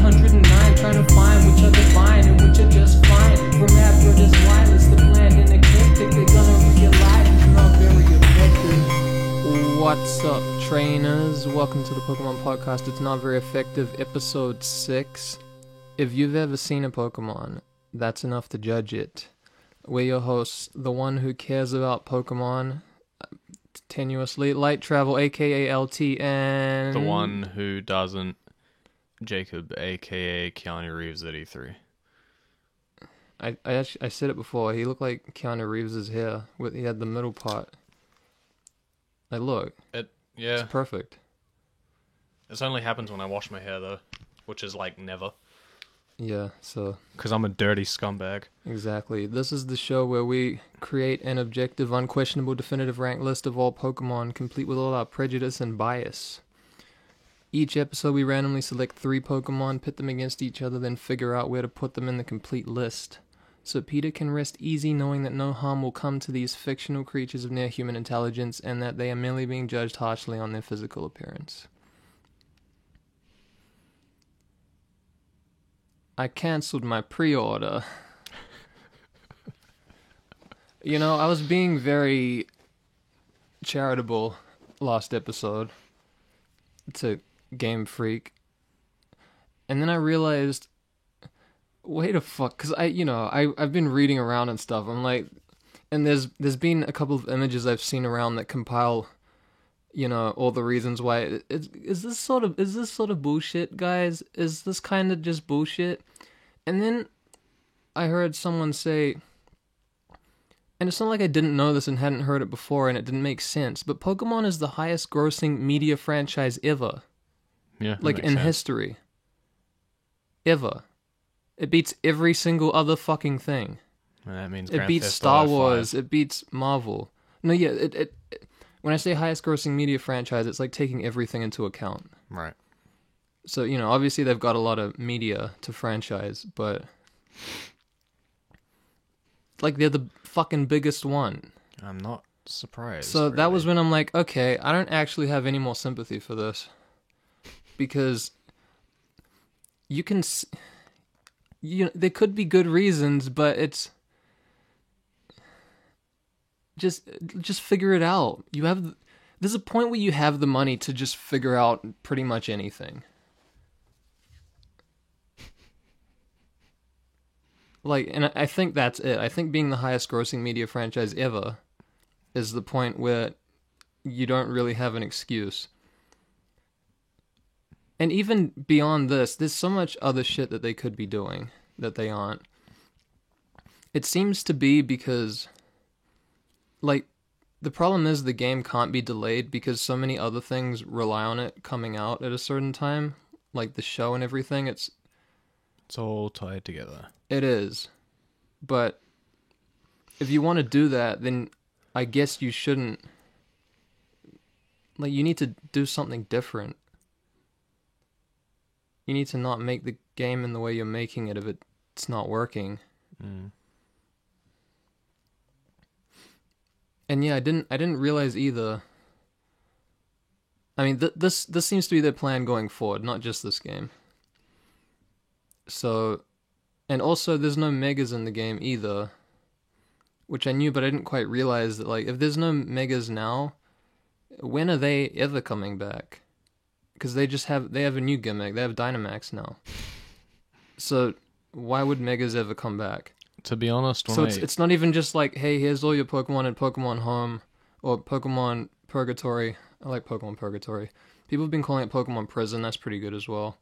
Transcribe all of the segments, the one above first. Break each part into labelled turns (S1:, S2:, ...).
S1: 109, trying to find which are divine and which are just fine. Remember this wireless, the bland and eclectic, they're gonna realize it's not very effective. What's up, trainers? Welcome to the Pokemon Podcast. It's Not Very Effective, episode 6. If you've ever seen a Pokemon, that's enough to judge it. We're your hosts, the one who cares about Pokemon tenuously, Light Travel, aka LT, and...
S2: the one who doesn't, Jacob, aka Keanu Reeves at E3.
S1: I said it before, he looked like Keanu Reeves' hair. He had the middle part. Like, look.
S2: Yeah.
S1: It's perfect.
S2: This only happens when I wash my hair, though, which is like never.
S1: Yeah, so...
S2: because I'm a dirty scumbag.
S1: Exactly. This is the show where we create an objective, unquestionable, definitive rank list of all Pokemon, complete with all our prejudice and bias. Each episode we randomly select 3 Pokemon, pit them against each other, then figure out where to put them in the complete list. So Peter can rest easy knowing that no harm will come to these fictional creatures of near-human intelligence and that they are merely being judged harshly on their physical appearance. I cancelled my pre-order. You know, I was being very charitable last episode to Game Freak. And then I realized, wait a fuck, because I've been reading around and stuff. I'm like, and there's been a couple of images I've seen around that compile, all the reasons why. Is this sort of bullshit, guys? Is this kind of just bullshit? And then I heard someone say, and it's not like I didn't know this and hadn't heard it before and it didn't make sense, but Pokemon is the highest grossing media franchise ever.
S2: Yeah.
S1: Like in history. Ever. It beats every single other fucking thing.
S2: Well, that means
S1: it beats Star Wars, it beats Marvel. No, yeah, it when I say highest grossing media franchise, it's like taking everything into account.
S2: Right.
S1: So, obviously they've got a lot of media to franchise, but like they're the fucking biggest one.
S2: I'm not surprised.
S1: So that was when I'm like, okay, I don't actually have any more sympathy for this. Because you can... there could be good reasons, but it's... Just figure it out. There's a point where you have the money to just figure out pretty much anything. Like, and I think that's it. I think being the highest grossing media franchise ever is the point where you don't really have an excuse. And even beyond this, there's so much other shit that they could be doing that they aren't. It seems to be because, like, the problem is the game can't be delayed because so many other things rely on it coming out at a certain time. Like the show and everything, it's
S2: all tied together.
S1: It is. But if you want to do that, then I guess you shouldn't... Like, you need to do something different. You need to not make the game in the way you're making it if it's not working.
S2: Mm.
S1: And yeah, I didn't realize either. I mean, this seems to be their plan going forward, not just this game. So, and also there's no Megas in the game either, which I knew, but I didn't quite realize that, like, if there's no Megas now, when are they ever coming back? Because they have a new gimmick. They have Dynamax now. So why would Megas ever come back?
S2: To be honest,
S1: it's not even just like, hey, here's all your Pokemon in Pokemon Home or Pokemon Purgatory. I like Pokemon Purgatory. People have been calling it Pokemon Prison. That's pretty good as well.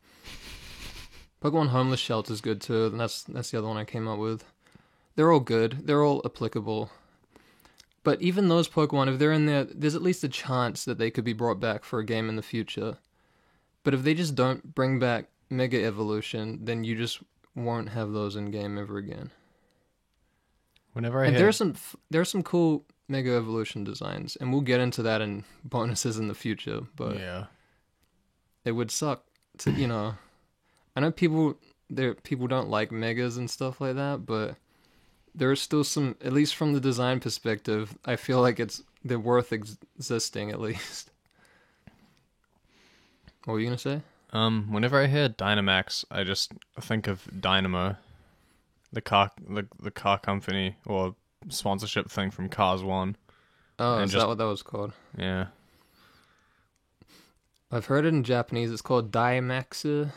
S1: Pokemon Homeless Shelter is good too. And that's the other one I came up with. They're all good. They're all applicable. But even those Pokemon, if they're in there, there's at least a chance that they could be brought back for a game in the future. But if they just don't bring back Mega Evolution, then you just won't have those in game ever again. There are some cool Mega Evolution designs, and we'll get into that in bonuses in the future. But
S2: yeah,
S1: it would suck to I know people don't like Megas and stuff like that, but there are still some, at least from the design perspective, I feel like they're worth existing at least. What were you gonna say?
S2: Whenever I hear Dynamax, I just think of Dynamo, the car company or sponsorship thing from Cars 1.
S1: Oh,
S2: And
S1: is
S2: just-
S1: that what that was called?
S2: Yeah.
S1: I've heard it in Japanese. It's called Daimax.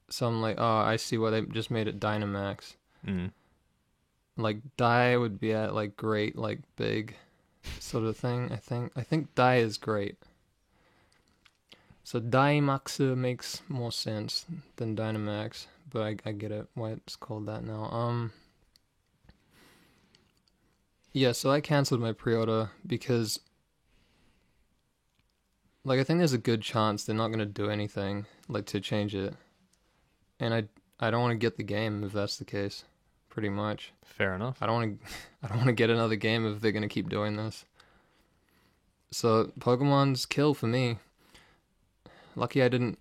S1: So I'm like, oh, I see why they just made it Dynamax.
S2: Mm.
S1: Like Dai would be at like great, like big, sort of thing. I think Dai is great. So Daimax makes more sense than Dynamax, but I get it why it's called that now. Yeah, so I canceled my pre-order because, like, I think there's a good chance they're not gonna do anything like to change it, and I don't want to get the game if that's the case. Pretty much,
S2: Fair enough.
S1: I don't want to I don't want to get another game if they're gonna keep doing this. So Pokemon's kill for me. Lucky I didn't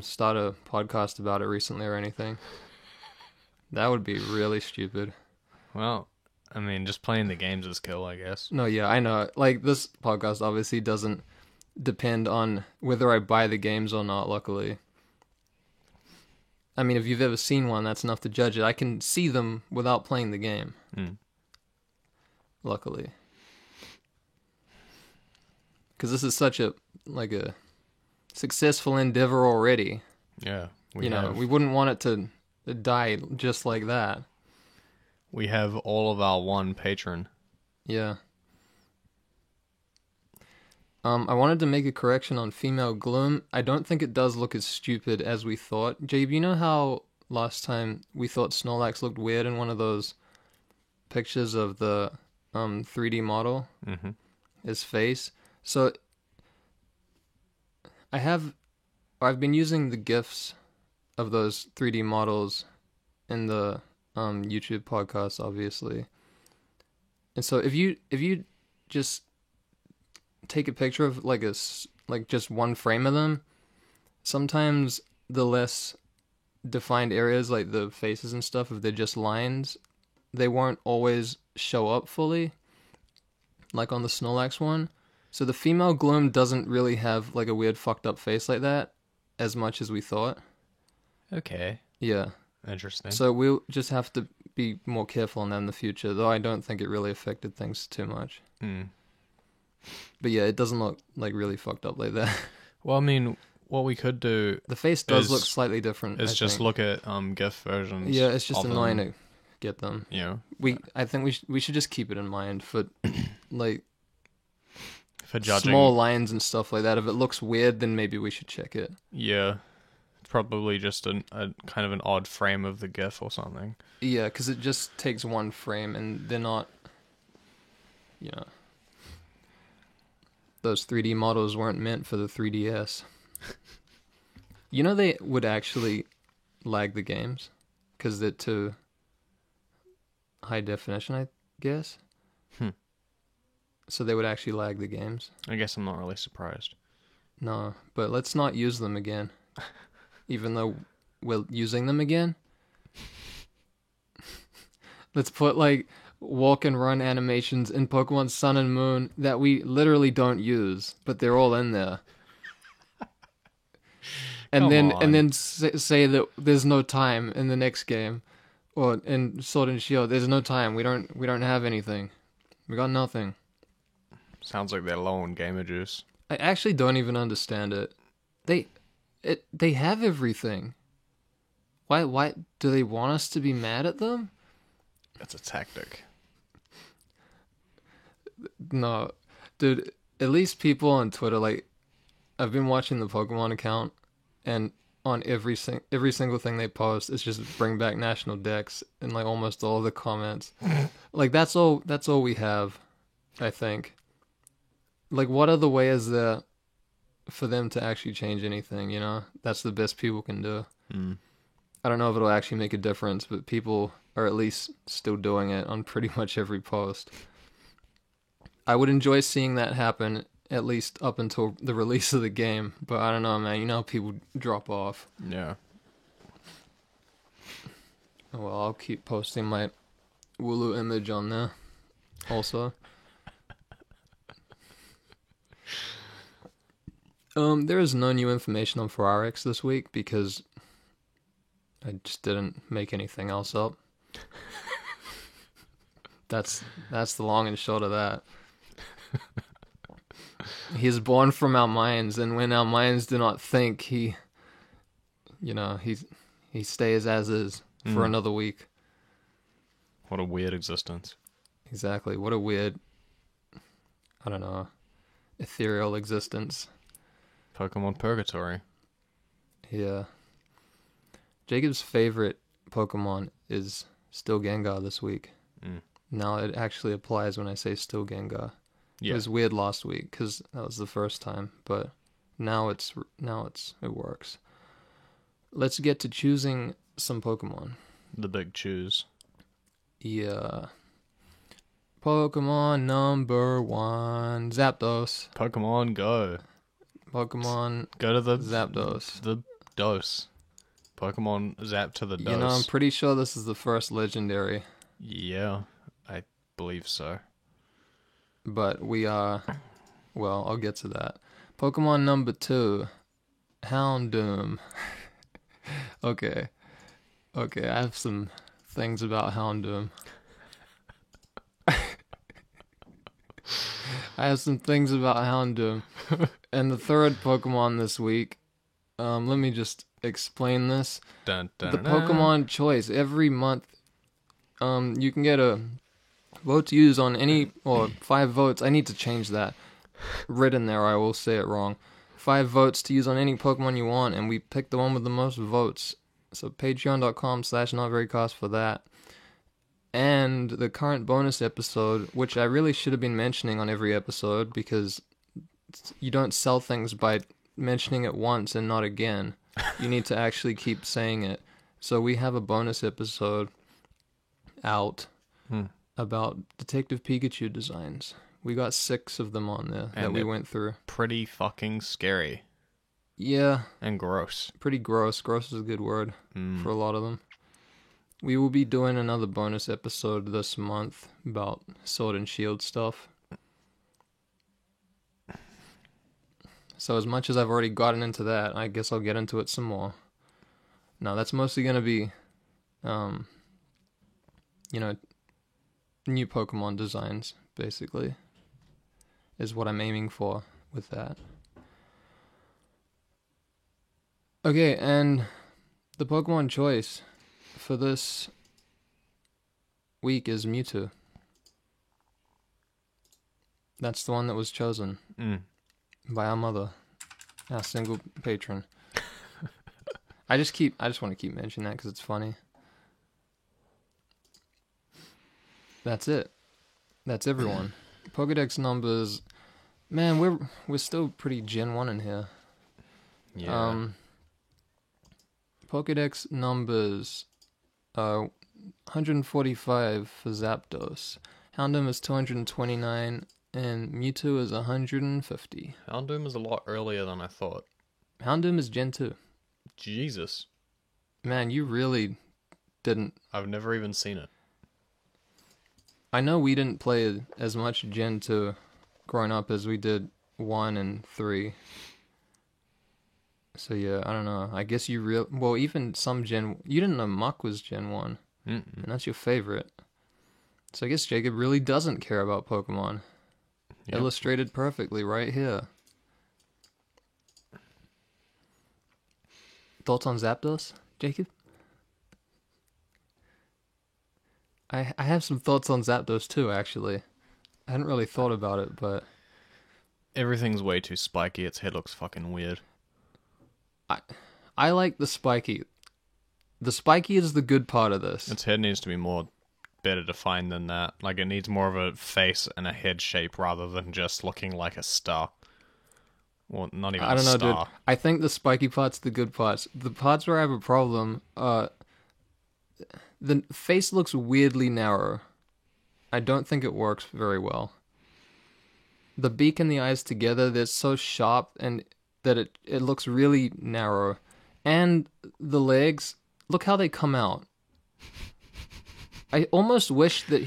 S1: start a podcast about it recently or anything. That would be really stupid.
S2: Well, I mean, just playing the games is kill, I guess.
S1: No, yeah, I know. Like, this podcast obviously doesn't depend on whether I buy the games or not, luckily. I mean, if you've ever seen one, that's enough to judge it. I can see them without playing the game,
S2: Mm.
S1: luckily. Because this is such a successful endeavor already.
S2: Yeah.
S1: We wouldn't want it to die just like that.
S2: We have all of our one patron.
S1: Yeah. I wanted to make a correction on Female Gloom. I don't think it does look as stupid as we thought. Jabe, you know how last time we thought Snorlax looked weird in one of those pictures of the 3D model?
S2: Mm-hmm.
S1: His face. So I've been using the GIFs of those 3D models in the YouTube podcast, obviously. And so if you just take a picture of like just one frame of them, sometimes the less defined areas like the faces and stuff, if they're just lines, they won't always show up fully, like on the Snorlax one. So the Female Gloom doesn't really have like a weird fucked up face like that as much as we thought.
S2: Okay.
S1: Yeah.
S2: Interesting.
S1: So we'll just have to be more careful on that in the future, though I don't think it really affected things too much.
S2: Mm.
S1: But yeah, it doesn't look like really fucked up like that.
S2: Well, I mean, what we could do
S1: The face does
S2: Is-
S1: look slightly different.
S2: is
S1: I
S2: just
S1: think.
S2: look at GIF versions.
S1: Yeah, it's just
S2: of
S1: annoying
S2: them,
S1: to get them.
S2: You know,
S1: I think we should just keep it in mind for like
S2: for judging.
S1: small lines and stuff like that. If it looks weird, then maybe we should check it.
S2: Yeah. It's probably just a kind of an odd frame of the GIF or something.
S1: Yeah, because it just takes one frame, and they're not, you know, those 3D models weren't meant for the 3DS. You know, they would actually lag the games because they're too high definition, I guess.
S2: Hmm.
S1: So they would actually lag the games.
S2: I guess I'm not really surprised.
S1: No, but let's not use them again. Even though we're using them again. Let's put like walk and run animations in Pokemon Sun and Moon that we literally don't use, but they're all in there.
S2: Come on.
S1: And then say that there's no time in the next game, or in Sword and Shield, there's no time. We don't have anything. We got nothing.
S2: Sounds like they're low on gamer juice.
S1: I actually don't even understand it. They have everything. Why do they want us to be mad at them?
S2: That's a tactic.
S1: No, dude. At least people on Twitter, like, I've been watching the Pokemon account, and on every single thing they post, it's just bring back National Dex, and like almost all the comments, like that's all we have, I think. Like, what other way is there for them to actually change anything? You know, that's the best people can do.
S2: Mm.
S1: I don't know if it'll actually make a difference, but people are at least still doing it on pretty much every post. I would enjoy seeing that happen, at least up until the release of the game, but I don't know, man. You know how people drop off.
S2: Yeah.
S1: Oh, well, I'll keep posting my Wooloo image on there, also. There is no new information on Ferrarix this week because I just didn't make anything else up. That's the long and short of that. He is born from our minds, and when our minds do not think, he stays as is for another week.
S2: What a weird existence.
S1: Exactly. What a weird, I don't know, ethereal existence.
S2: Pokemon Purgatory.
S1: Yeah. Jacob's favorite Pokemon is still Gengar this week. Now it actually applies when I say still Gengar.
S2: Yeah.
S1: It was weird last week because that was the first time, but now it works. Let's get to choosing some Pokemon.
S2: The big choose.
S1: Yeah. Pokemon number 1, Zapdos.
S2: Pokemon Go.
S1: Pokemon
S2: Go to the
S1: Zapdos.
S2: The dose. Pokemon Zap to the dose.
S1: You know, I'm pretty sure this is the first legendary.
S2: Yeah, I believe so.
S1: But we are... Well, I'll get to that. Pokemon number 2, Houndoom. Okay, I have some things about Houndoom. And the third Pokemon this week, let me just explain this.
S2: Dun, dun,
S1: The
S2: dun.
S1: Pokemon choice. Every month, you can get a vote to use on any, or 5 votes. I need to change that. Written there, I will say it wrong. 5 votes to use on any Pokemon you want, and we pick the one with the most votes. So patreon.com/notverycost for that. And the current bonus episode, which I really should have been mentioning on every episode, because you don't sell things by mentioning it once and not again. You need to actually keep saying it. So we have a bonus episode out about Detective Pikachu designs. We got 6 of them on there that we went through.
S2: Pretty fucking scary.
S1: Yeah.
S2: And gross.
S1: Pretty gross. Gross is a good word for a lot of them. We will be doing another bonus episode this month about Sword and Shield stuff. So as much as I've already gotten into that, I guess I'll get into it some more. Now, that's mostly going to be, new Pokemon designs, basically, is what I'm aiming for with that. Okay, and the Pokemon choice for this week is Mewtwo. That's the one that was chosen by our mother, our single patron. I just want to keep mentioning that because it's funny. That's it. That's everyone. Pokedex numbers. Man, we're still pretty Gen 1 in here.
S2: Yeah.
S1: Pokedex numbers 145 for Zapdos. Houndoom is 229 and Mewtwo is 150.
S2: Houndoom is a lot earlier than I thought.
S1: Houndoom is Gen 2.
S2: Jesus.
S1: Man, you really didn't...
S2: I've never even seen it.
S1: I know we didn't play as much Gen 2 growing up as we did 1 and 3. So yeah, I don't know. I guess you well, even some Gen... You didn't know Muck was Gen 1. And that's your favorite. So I guess Jacob really doesn't care about Pokemon. Yep. Illustrated perfectly right here. Thoughts on Zapdos, Jacob? I have some thoughts on Zapdos too, actually. I hadn't really thought about it, but...
S2: Everything's way too spiky. Its head looks fucking weird.
S1: I like the spiky. The spiky is the good part of this.
S2: Its head needs to be better defined than that. Like, it needs more of a face and a head shape rather than just looking like a star. Well, not even a star. I don't know, dude.
S1: I think the spiky part's the good parts. The parts where I have a problem, the face looks weirdly narrow. I don't think it works very well. The beak and the eyes together, they're so sharp and that it looks really narrow. And the legs, look how they come out. I almost wish that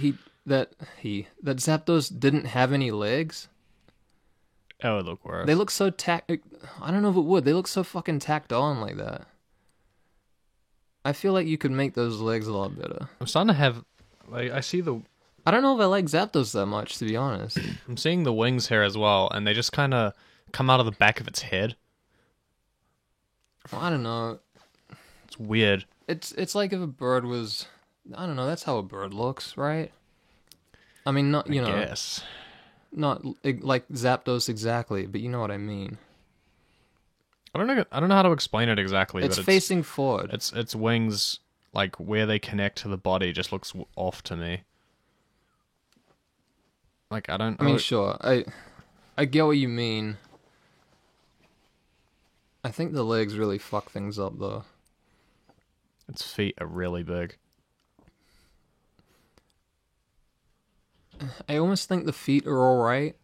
S1: Zapdos didn't have any legs.
S2: That would look worse.
S1: They look so I don't know if it would. They look so fucking tacked on like that. I feel like you could make those legs a lot better.
S2: I'm starting to have, like, I see the.
S1: I don't know if I like Zapdos that much, to be honest.
S2: I'm seeing the wings here as well, and they just kind of come out of the back of its head.
S1: Well, I don't know.
S2: It's weird.
S1: It's like if a bird was. I don't know. That's how a bird looks, right? I mean, not you know.
S2: Yes.
S1: Not like Zapdos exactly, but you know what I mean.
S2: I don't know how to explain it exactly.
S1: It's
S2: but
S1: facing forward.
S2: Its wings, like where they connect to the body, just looks off to me. Like I
S1: mean, sure. I get what you mean. I think the legs really fuck things up, though.
S2: Its feet are really big.
S1: I almost think the feet are alright.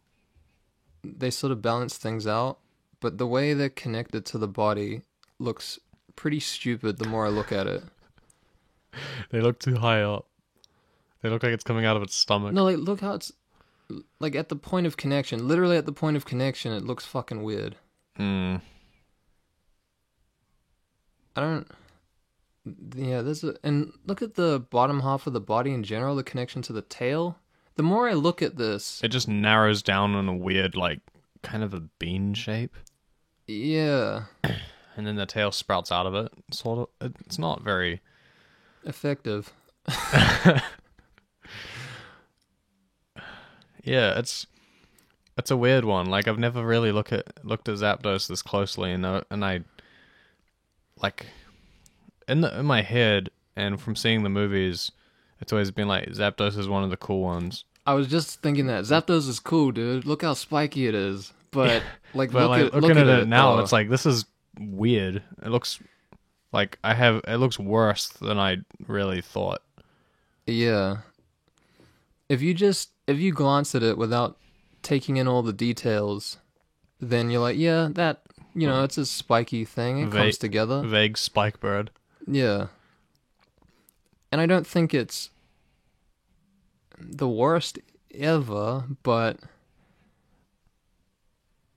S1: They sort of balance things out. But the way they're connected to the body looks pretty stupid the more I look at it.
S2: They look too high up. They look like it's coming out of its stomach.
S1: No, like, look how it's... Like, at the point of connection. Literally at the point of connection, it looks fucking weird.
S2: Hmm.
S1: I don't... Yeah, there's a... And look at the bottom half of the body in general, the connection to the tail. The more I look at this...
S2: It just narrows down in a weird, like, kind of a bean shape.
S1: Yeah.
S2: And then the tail sprouts out of it. Sort of. It's not very...
S1: effective.
S2: Yeah, it's a weird one. Like I've never really looked at Zapdos this closely, and I like in my head and from seeing the movies, it's always been like Zapdos is one of the cool ones.
S1: I was just thinking that Zapdos is cool, dude. Look how spiky it is. But like,
S2: But
S1: look
S2: looking
S1: at
S2: at
S1: it
S2: now,
S1: though.
S2: it's like this is weird. It looks like it looks worse than I really thought.
S1: Yeah. If you glance at it without taking in all the details, then you're like, yeah, that, you know, it's a spiky thing. It comes together.
S2: Vague spike bird.
S1: Yeah. And I don't think it's the worst ever, but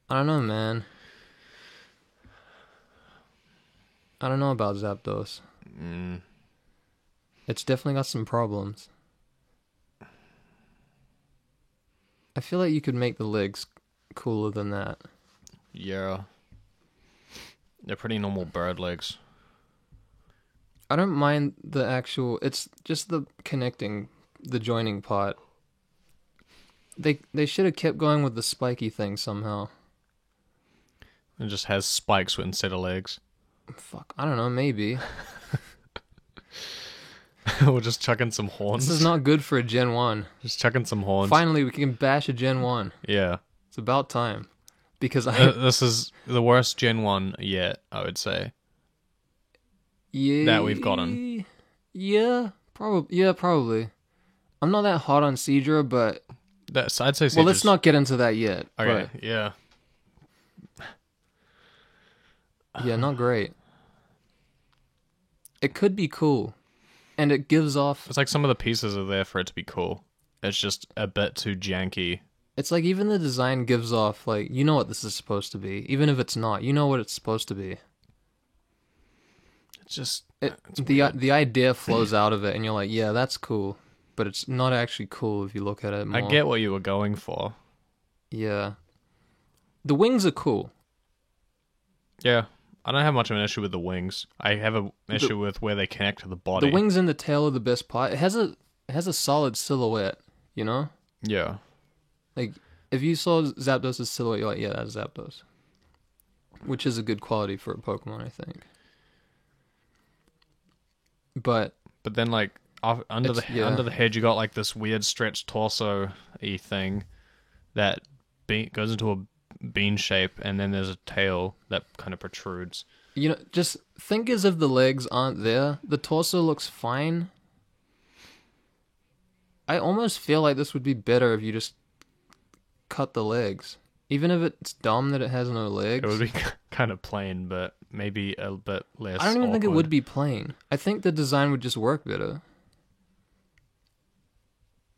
S1: I don't know, man. I don't know about Zapdos. It's definitely got some problems. I feel like you could make the legs cooler than that.
S2: Yeah. They're pretty normal bird legs.
S1: I don't mind the actual... It's just the connecting, the joining part. They should have kept going with the spiky thing somehow.
S2: It just has spikes instead of legs.
S1: Fuck, I don't know, maybe.
S2: We're just chucking some horns.
S1: This is not good for a Gen 1.
S2: Just chucking some horns.
S1: Finally, we can bash a Gen 1.
S2: Yeah.
S1: It's about time. Because
S2: This is the worst Gen 1 yet, I would say.
S1: Yeah,
S2: that we've gotten.
S1: Yeah, probably. I'm not that hot on Seadra, but...
S2: I'd say
S1: well, let's not get into that yet.
S2: Okay, yeah.
S1: Yeah, not great. It could be cool. And it gives off...
S2: It's like some of the pieces are there for it to be cool. It's just a bit too janky.
S1: It's like even the design gives off, like, you know what this is supposed to be. Even if it's not, you know what it's supposed to be.
S2: It's just...
S1: The idea flows out of it, and you're like, yeah, that's cool. But it's not actually cool if you look at it more.
S2: I get what you were going for.
S1: Yeah. The wings are cool.
S2: Yeah. I don't have much of an issue with the wings. I have an issue with where they connect to the body.
S1: The wings and the tail are the best part. It has a solid silhouette, you know?
S2: Yeah.
S1: Like, if you saw Zapdos' silhouette, you're like, yeah, that's Zapdos. Which is a good quality for a Pokemon, I think. But
S2: then, like, under the head, you got, like, this weird stretched torso-y thing that goes into a bean shape, and then there's a tail that kind of protrudes.
S1: You know, just think as if the legs aren't there. The torso looks fine. I almost feel like this would be better if you just cut the legs. Even if it's dumb that it has no legs.
S2: It would be kind of plain, but maybe a bit less
S1: I don't even think it
S2: awkward.
S1: would be plain. I think the design would just work better.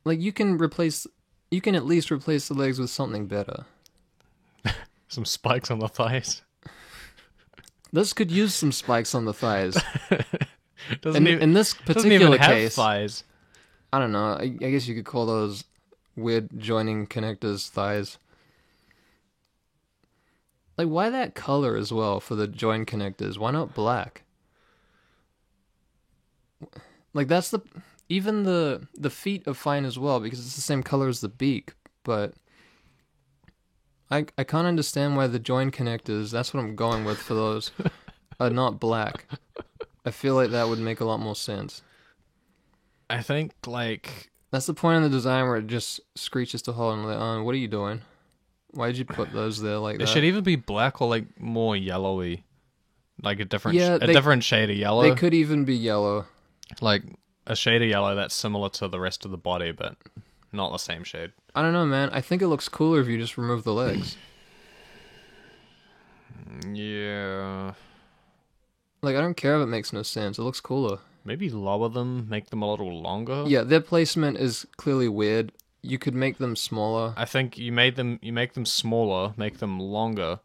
S1: Like, you can at least replace the legs with something better.
S2: Some spikes on the thighs.
S1: This could use some spikes on the thighs.
S2: Doesn't even,
S1: In this
S2: doesn't even
S1: particular
S2: have
S1: case,
S2: thighs.
S1: I don't know. I guess you could call those weird joining connectors thighs. Like, why that color as well for the join connectors? Why not black? Like, that's even the feet are fine as well because it's the same color as the beak, but I can't understand why the join connectors, that's what I'm going with for those, are not black. I feel like that would make a lot more sense.
S2: I think, like...
S1: That's the point in the design where it just screeches to halt and like, what are you doing? Why'd you put those there like that?
S2: It should either be black or, like, more yellowy. Like a different,
S1: Yeah,
S2: different shade of yellow.
S1: They could even be yellow.
S2: Like a shade of yellow that's similar to the rest of the body, but not the same shade.
S1: I don't know, man. I think it looks cooler if you just remove the legs.
S2: Yeah.
S1: Like, I don't care if it makes no sense. It looks cooler.
S2: Maybe lower them, make them a little longer.
S1: Yeah, their placement is clearly weird. You could make them smaller.
S2: I think you make them smaller, make them longer,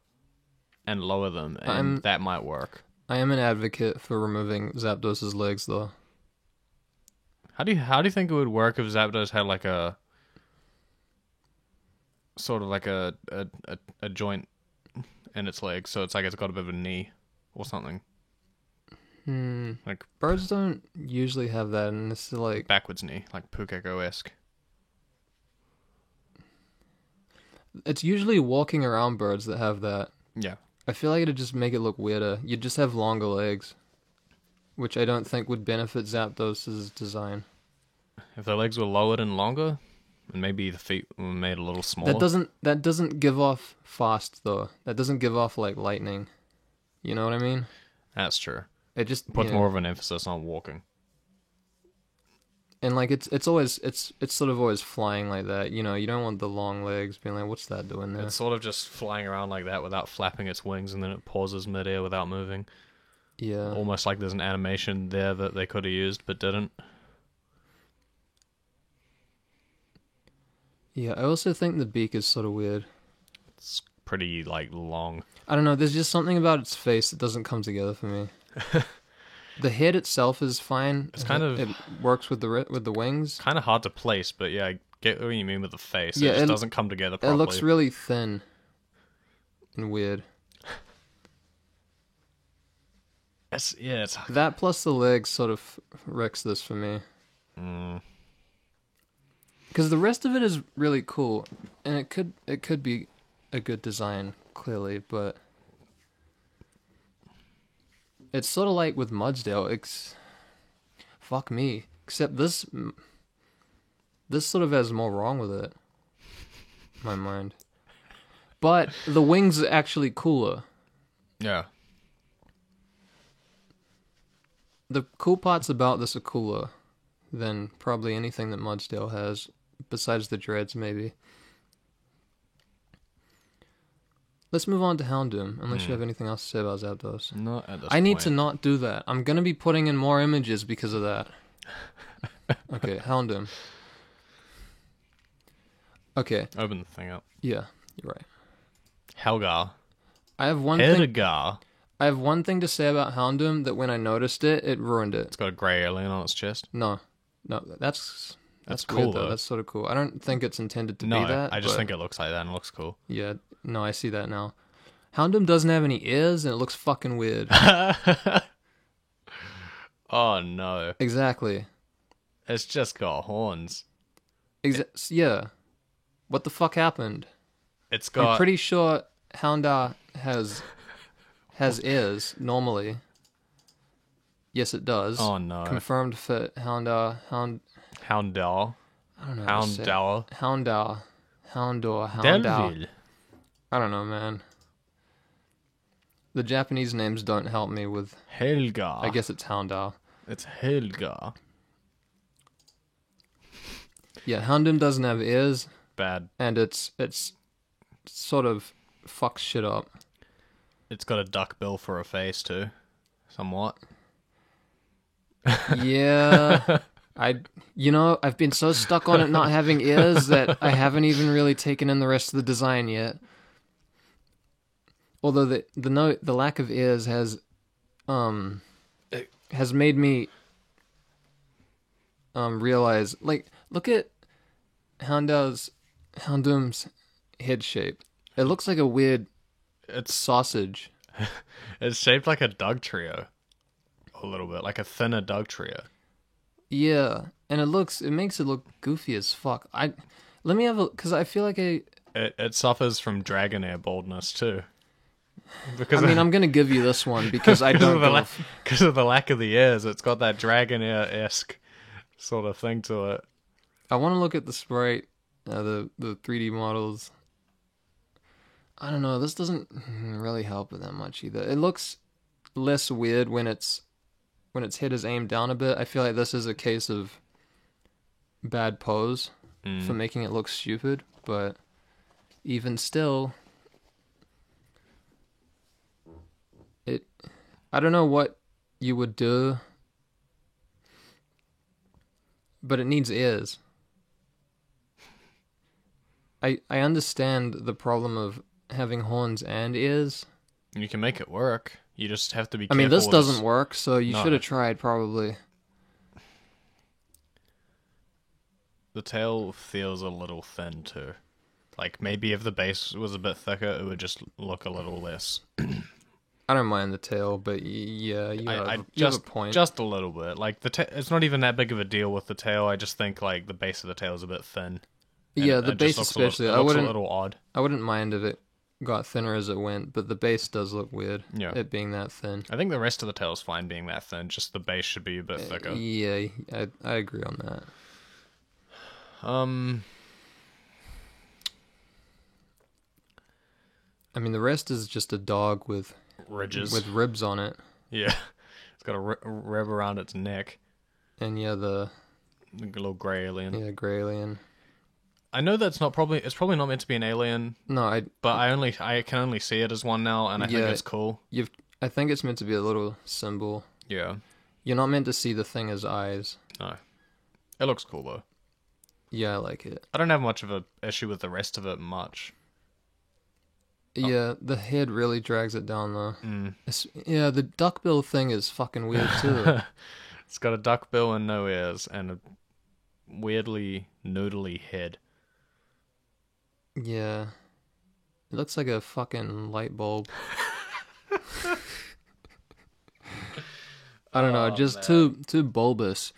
S2: and lower them, and that might work.
S1: I am an advocate for removing Zapdos' legs, though.
S2: How do you think it would work if Zapdos had like a sort of like a joint in its leg, so it's like it's got a bit of a knee or something? Like
S1: Birds don't usually have that, and it's like
S2: backwards knee, like Pukeko-esque.
S1: It's usually walking around birds that have that.
S2: Yeah.
S1: I feel like it'd just make it look weirder. You'd just have longer legs, which I don't think would benefit Zapdos' design.
S2: If their legs were lowered and longer, and maybe the feet were made a little smaller.
S1: That doesn't give off fast though. That doesn't give off like lightning. You know what I mean?
S2: That's true.
S1: It just
S2: Puts more of an emphasis on walking.
S1: And like it's sort of always flying like that. You know, you don't want the long legs being like, what's that doing there?
S2: It's sort of just flying around like that without flapping its wings, and then it pauses midair without moving.
S1: Yeah.
S2: Almost like there's an animation there that they could have used but didn't.
S1: Yeah, I also think the beak is sort of weird.
S2: It's pretty like long.
S1: I don't know, there's just something about its face that doesn't come together for me. The head itself is fine.
S2: It's kind of...
S1: It works with the wings.
S2: Kind of hard to place, but yeah, I get what you mean with the face.
S1: Yeah,
S2: it just doesn't come together properly.
S1: It looks really thin and weird.
S2: It's
S1: that plus the legs sort of wrecks this for me. Because the rest of it is really cool, and it could be a good design, clearly, but it's sort of like with Mudsdale. Fuck me. Except this sort of has more wrong with it, in my mind. But the wings are actually cooler.
S2: Yeah.
S1: The cool parts about this are cooler than probably anything that Mudsdale has, besides the dreads, maybe. Let's move on to Houndoom, unless you have anything else to say about Zapdos.
S2: Not at this
S1: I need
S2: point.
S1: to not do that. I'm going to be putting in more images because of that. Okay, Houndoom. Okay.
S2: Open the thing up.
S1: Yeah, you're right.
S2: Helgar.
S1: I have one thing.
S2: Helgar.
S1: I have one thing to say about Houndoom that when I noticed it, it ruined it.
S2: It's got a grey alien on its chest.
S1: No, that's
S2: cool,
S1: weird, though.
S2: though.
S1: That's sort of cool. I don't think it's intended to
S2: No,
S1: be that.
S2: I just
S1: but
S2: think it looks like that and it looks cool.
S1: Yeah, no, I see that now. Houndoom doesn't have any ears and it looks fucking weird.
S2: Oh no.
S1: Exactly.
S2: It's just got horns.
S1: Yeah. What the fuck happened?
S2: It's got...
S1: I'm pretty sure Houndour has ears normally. Yes, it does.
S2: Oh no.
S1: Confirmed for Houndour.
S2: Houndour.
S1: I don't know.
S2: Houndour.
S1: Houndour.
S2: Delville.
S1: I don't know, man. The Japanese names don't help me with...
S2: Helgar.
S1: I guess it's Houndour.
S2: It's Helgar.
S1: Yeah, Houndoom doesn't have ears.
S2: Bad.
S1: And it's sort of fucks shit up.
S2: It's got a duck bill for a face too. Somewhat.
S1: Yeah. I've been so stuck on it not having ears that I haven't even really taken in the rest of the design yet. although the lack of ears has made me realize, like, look at Houndoom's head shape. It looks like a weird sausage.
S2: It's shaped like a Dugtrio. A little bit, like a thinner Dugtrio.
S1: Yeah, and it makes it look goofy as fuck. Let me have a, because I feel like
S2: It suffers from Dragonair baldness too.
S1: I'm gonna give you this one because I don't know.
S2: Because of the lack of the ears, it's got that Dragonair-esque sort of thing to it.
S1: I want to look at the sprite, the 3D models. I don't know. This doesn't really help it that much either. It looks less weird when its head is aimed down a bit. I feel like this is a case of bad pose for making it look stupid, but even still, I don't know what you would do, but it needs ears. I understand the problem of having horns and ears.
S2: You can make it work. You just have to be careful.
S1: I mean, this doesn't work, so you should have tried, probably.
S2: The tail feels a little thin, too. Like, maybe if the base was a bit thicker, it would just look a little less.
S1: I don't mind the tail, but yeah, you have a point.
S2: Just a little bit. Like, it's not even that big of a deal with the tail. I just think, like, the base of the tail is a bit thin.
S1: Yeah, the base especially.
S2: It looks a little odd.
S1: I wouldn't mind if it got thinner as it went, but the base does look weird.
S2: Yeah.
S1: It being that thin.
S2: I think the rest of the tail is fine being that thin. Just the base should be a bit thicker.
S1: Yeah, I agree on that. I mean, the rest is just a dog with
S2: ridges,
S1: with ribs on it.
S2: Yeah, it's got a rib around its neck.
S1: And yeah, the
S2: little grey alien.
S1: Yeah, grey alien.
S2: I know it's probably not meant to be an alien.
S1: No,
S2: but I can only see it as one now, and I think it's cool.
S1: I think it's meant to be a little symbol.
S2: Yeah.
S1: You're not meant to see the thing as eyes.
S2: No. It looks cool though.
S1: Yeah, I like it.
S2: I don't have much of a issue with the rest of it much.
S1: Yeah, the head really drags it down though. Yeah, the duckbill thing is fucking weird too.
S2: It's got a duckbill and no ears, and a weirdly noodly head.
S1: Yeah. It looks like a fucking light bulb. I don't know, just too bulbous.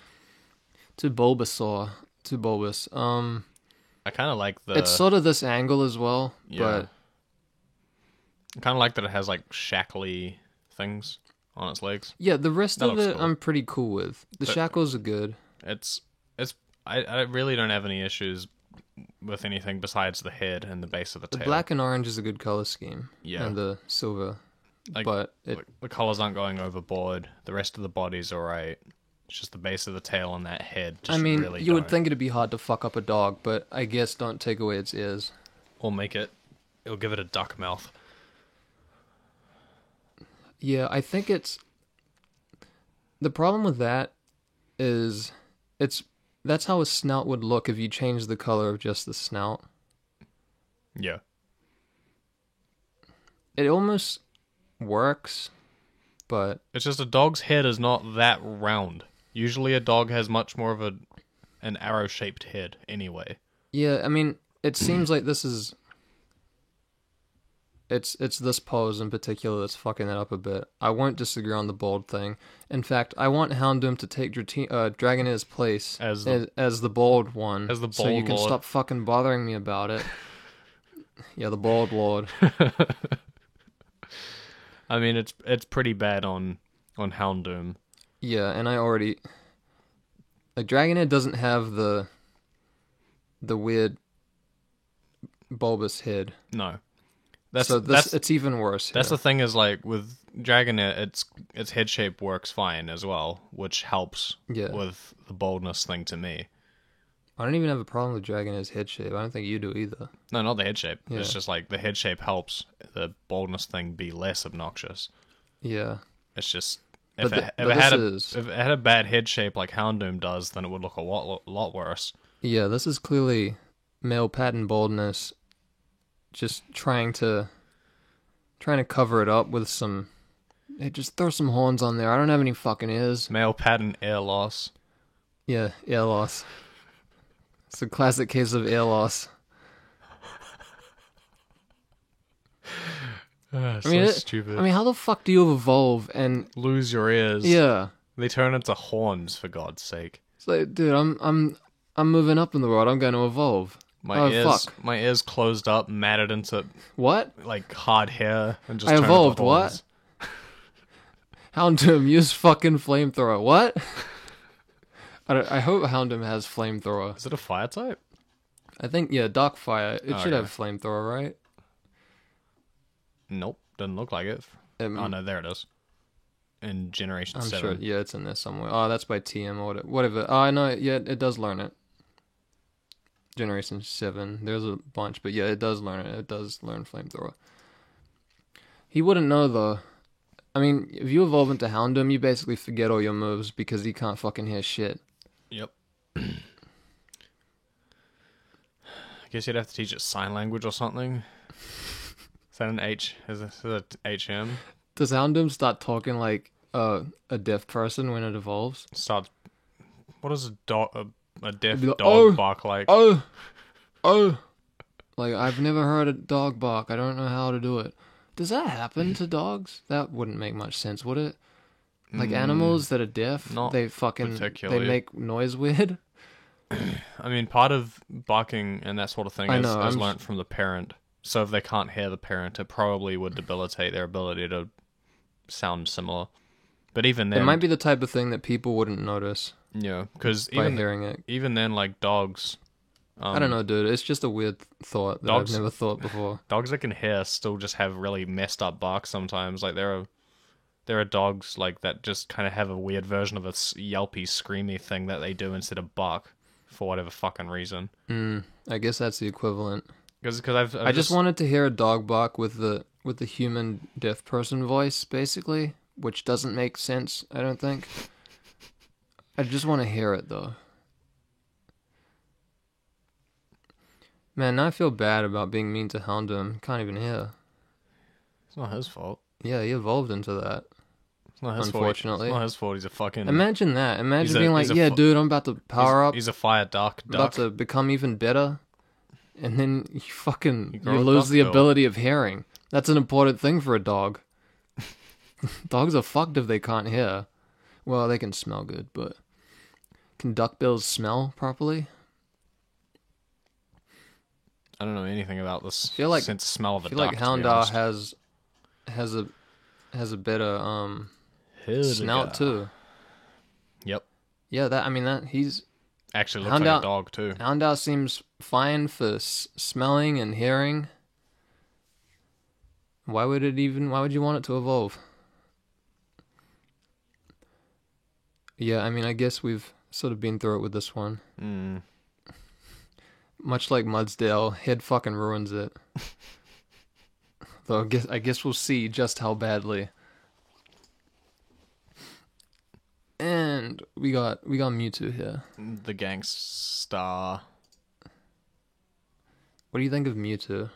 S1: Too Bulbasaur. Too bulbous.
S2: I kind of like the...
S1: It's sort of this angle as well, but...
S2: I kind of like that it has, like, shackly things on its legs.
S1: Yeah, the rest of it
S2: cool.
S1: I'm pretty cool with. The shackles are good.
S2: I really don't have any issues with anything besides the head and the base of the tail.
S1: The black and orange is a good color scheme.
S2: Yeah.
S1: And the silver.
S2: Like,
S1: but
S2: the colors aren't going overboard. The rest of the body's alright. It's just the base of the tail and that head. Just really
S1: you would think it'd be hard to fuck up a dog, but I guess don't take away its ears.
S2: Or it'll give it a duck mouth.
S1: Yeah, I think the problem with that is that's how a snout would look if you changed the color of just the snout.
S2: Yeah.
S1: It almost works, but...
S2: It's just a dog's head is not that round. Usually a dog has much more of an arrow-shaped head anyway.
S1: Yeah, I mean, it seems like this is... It's this pose in particular that's fucking it up a bit. I won't disagree on the bald thing. In fact, I want Houndoom to take Dragonair's place as the bald one.
S2: As the bald
S1: so you can
S2: lord.
S1: stop fucking bothering me about it. Yeah, the bald lord.
S2: I mean, it's pretty bad on Houndoom.
S1: Yeah, and I already... Like, Dragonair doesn't have the weird bulbous head.
S2: No.
S1: It's even worse.
S2: That's the thing is, like, with Dragonair, its head shape works fine as well, which helps with the baldness thing to me.
S1: I don't even have a problem with Dragonair's head shape. I don't think you do either.
S2: No, not the head shape.
S1: Yeah.
S2: It's just, like, the head shape helps the baldness thing be less obnoxious.
S1: Yeah.
S2: It's just... If it had a bad head shape like Houndoom does, then it would look a lot worse.
S1: Yeah, this is clearly male pattern baldness, just trying to Trying to cover it up with some. Hey, just throw some horns on there. I don't have any fucking ears.
S2: Male pattern air loss.
S1: Yeah, ear loss. It's a classic case of ear loss.
S2: Stupid.
S1: I mean, how the fuck do you evolve and
S2: Lose your ears.
S1: yeah?
S2: They turn into horns, for God's sake.
S1: It's like, dude, I'm moving up in the world. I'm going to evolve.
S2: My ears closed up, matted into
S1: What?
S2: like hard hair, and just
S1: I
S2: turned into
S1: evolved.
S2: horns.
S1: What? Houndoom, use fucking flamethrower. What? I hope Houndoom has flamethrower.
S2: Is it a fire type?
S1: I think Darkfire. It should
S2: Okay.
S1: have flamethrower, right?
S2: Nope, doesn't look like it.
S1: Um,
S2: Oh no, there it is. In Generation
S1: I'm
S2: 7.
S1: sure. Yeah, it's in there somewhere. Oh, that's by TM or whatever. Oh, I know. Yeah, it does learn it. Generation 7. There's a bunch, but yeah, it does learn it. It does learn flamethrower. He wouldn't know though. I mean, if you evolve into Houndoom, you basically forget all your moves because he can't fucking hear shit.
S2: Yep. I guess you'd have to teach it sign language or something. Is that an H? Is it HM?
S1: Does Houndoom start talking like a deaf person when it evolves?
S2: Starts. What does a dog, a deaf
S1: It'd be like,
S2: dog
S1: "Oh,
S2: bark like?
S1: Oh! Like, I've never heard a dog bark. I don't know how to do it. Does that happen to dogs? That wouldn't make much sense, would it? Like animals that are deaf,
S2: not
S1: they fucking
S2: particularly.
S1: they make noise weird.
S2: I mean, part of barking and that sort of thing
S1: I
S2: is,
S1: know,
S2: is
S1: I'm
S2: learnt from the parent. So if they can't hear the parent, it probably would debilitate their ability to sound similar. But even then,
S1: It might be the type of thing that people wouldn't notice
S2: yeah, because
S1: by hearing it.
S2: even then, like dogs,
S1: I don't know, dude. It's just a weird thought that
S2: dogs-
S1: I've never thought before.
S2: dogs that can hear still just have really messed up barks sometimes. Like there are dogs like that just kind of have a weird version of a yelpy, screamy thing that they do instead of bark for whatever fucking reason.
S1: I guess that's the equivalent.
S2: Because
S1: I just wanted to hear a dog bark with the human deaf person voice, basically, which doesn't make sense, I don't think. I just want to hear it, though. Man, now I feel bad about being mean to Houndoom. Can't even hear.
S2: It's not his fault.
S1: Yeah, he evolved into that.
S2: It's not his
S1: Unfortunately.
S2: fault. It's not his fault. He's a fucking.
S1: Imagine that. Imagine
S2: He's a-
S1: being like,
S2: he's a
S1: yeah,
S2: fu-
S1: dude, I'm about to power up.
S2: He's a fire dark
S1: I'm about
S2: duck.
S1: to become even better. And then you
S2: grow a
S1: lose the
S2: duck bill.
S1: ability of hearing. That's an important thing for a dog. Dogs are fucked if they can't hear. Well, they can smell good, but can duckbills smell properly?
S2: I don't know anything about this.
S1: Feel like-
S2: sense of smell of
S1: I
S2: a
S1: feel
S2: duck.
S1: like
S2: to be
S1: Houndour
S2: honest.
S1: has a better
S2: Here we
S1: snout
S2: go.
S1: too.
S2: Yep.
S1: Yeah, that he's
S2: Actually looks like
S1: Houndour-
S2: a dog too.
S1: Houndour seems fine for smelling and hearing. Why would you want it to evolve? Yeah, I mean, I guess we've sort of been through it with this one.
S2: Mm.
S1: Much like Mudsdale, head fucking ruins it. Though I guess we'll see just how badly. And we got Mewtwo here.
S2: The gangsta.
S1: What do you think of Mewtwo?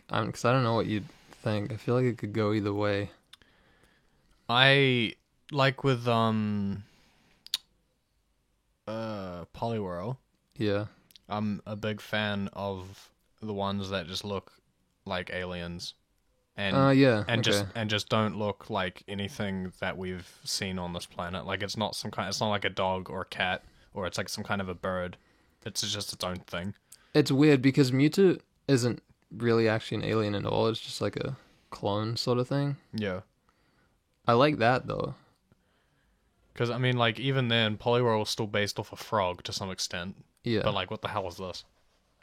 S1: Because I don't know what you'd think. I feel like it could go either way.
S2: I like with Poliwhirl.
S1: Yeah.
S2: I'm a big fan of the ones that just look like aliens, and
S1: Yeah.
S2: and
S1: okay.
S2: just don't look like anything that we've seen on this planet. Like it's not like a dog or a cat, or it's like some kind of a bird. It's just its own thing.
S1: It's weird because Mewtwo isn't really actually an alien at all. It's just like a clone sort of thing.
S2: Yeah.
S1: I like that though.
S2: Because, I mean, like, even then, Poliwhirl was still based off a frog to some extent.
S1: Yeah.
S2: But, like, what the hell is this?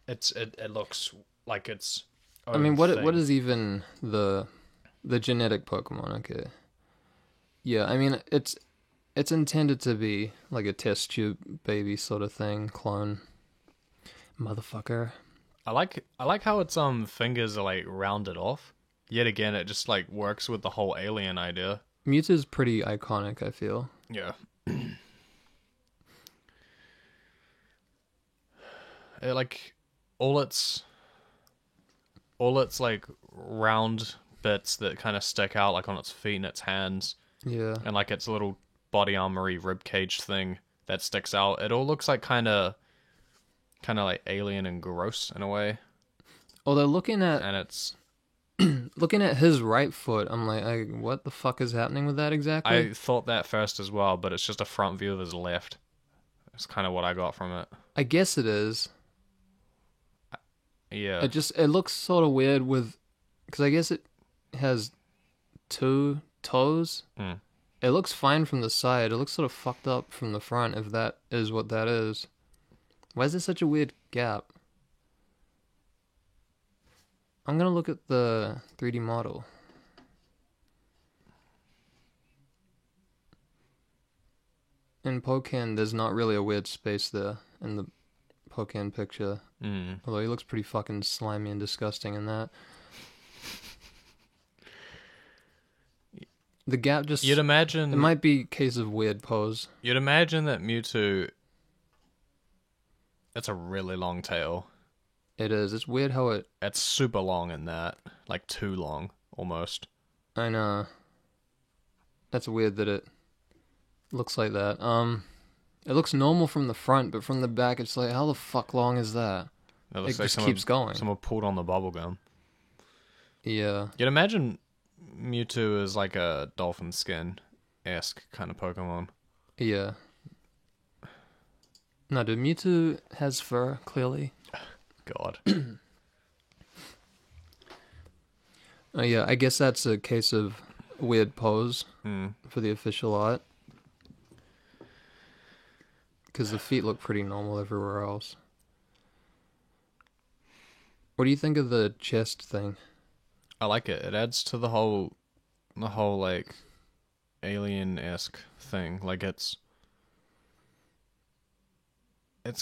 S2: It looks like it's...
S1: I mean, what is even the genetic Pokemon? Okay. Yeah, I mean, it's intended to be like a test tube baby sort of thing, clone. Motherfucker.
S2: I like how its fingers are, like, rounded off. Yet again, it just, like, works with the whole alien idea.
S1: Mewtwo's pretty iconic, I feel.
S2: Yeah. Like, all its all its like round bits that kind of stick out, like on its feet and its hands,
S1: Yeah.
S2: and like its little body armory rib cage thing that sticks out. It all looks like kind of like alien and gross in a way,
S1: Although looking at
S2: and it's.
S1: his right foot, I'm like, what the fuck is happening with that exactly?
S2: I thought that first as well, but it's just a front view of his left. That's kind of what I got from it.
S1: I guess it is.
S2: Yeah.
S1: It looks sort of weird with, because I guess it has 2 toes.
S2: Mm.
S1: It looks fine from the side. It looks sort of fucked up from the front, if that is what that is. Why is there such a weird gap? I'm gonna look at the 3D model. In Pokken, there's not really a weird space there in the Pokken picture.
S2: Mm.
S1: Although he looks pretty fucking slimy and disgusting in that. The gap just...
S2: You'd imagine...
S1: It might be a case of weird pose.
S2: You'd imagine that Mewtwo... It's a really long tail.
S1: It is. It's weird how it...
S2: It's super long in that. Like, too long, almost.
S1: I know. That's weird that it looks like that. It looks normal from the front, but from the back it's like, how the fuck long is that?
S2: It looks
S1: It
S2: like
S1: just keeps going.
S2: Someone pulled on the bubble gum.
S1: Yeah.
S2: You'd imagine Mewtwo is like a dolphin skin-esque kind of Pokemon.
S1: Yeah. No, dude, Mewtwo has fur, clearly.
S2: God.
S1: Yeah, I guess that's a case of weird pose for the official art. Because the feet look pretty normal everywhere else. What do you think of the chest thing?
S2: I like it. It adds to the whole like alien-esque thing. Like it's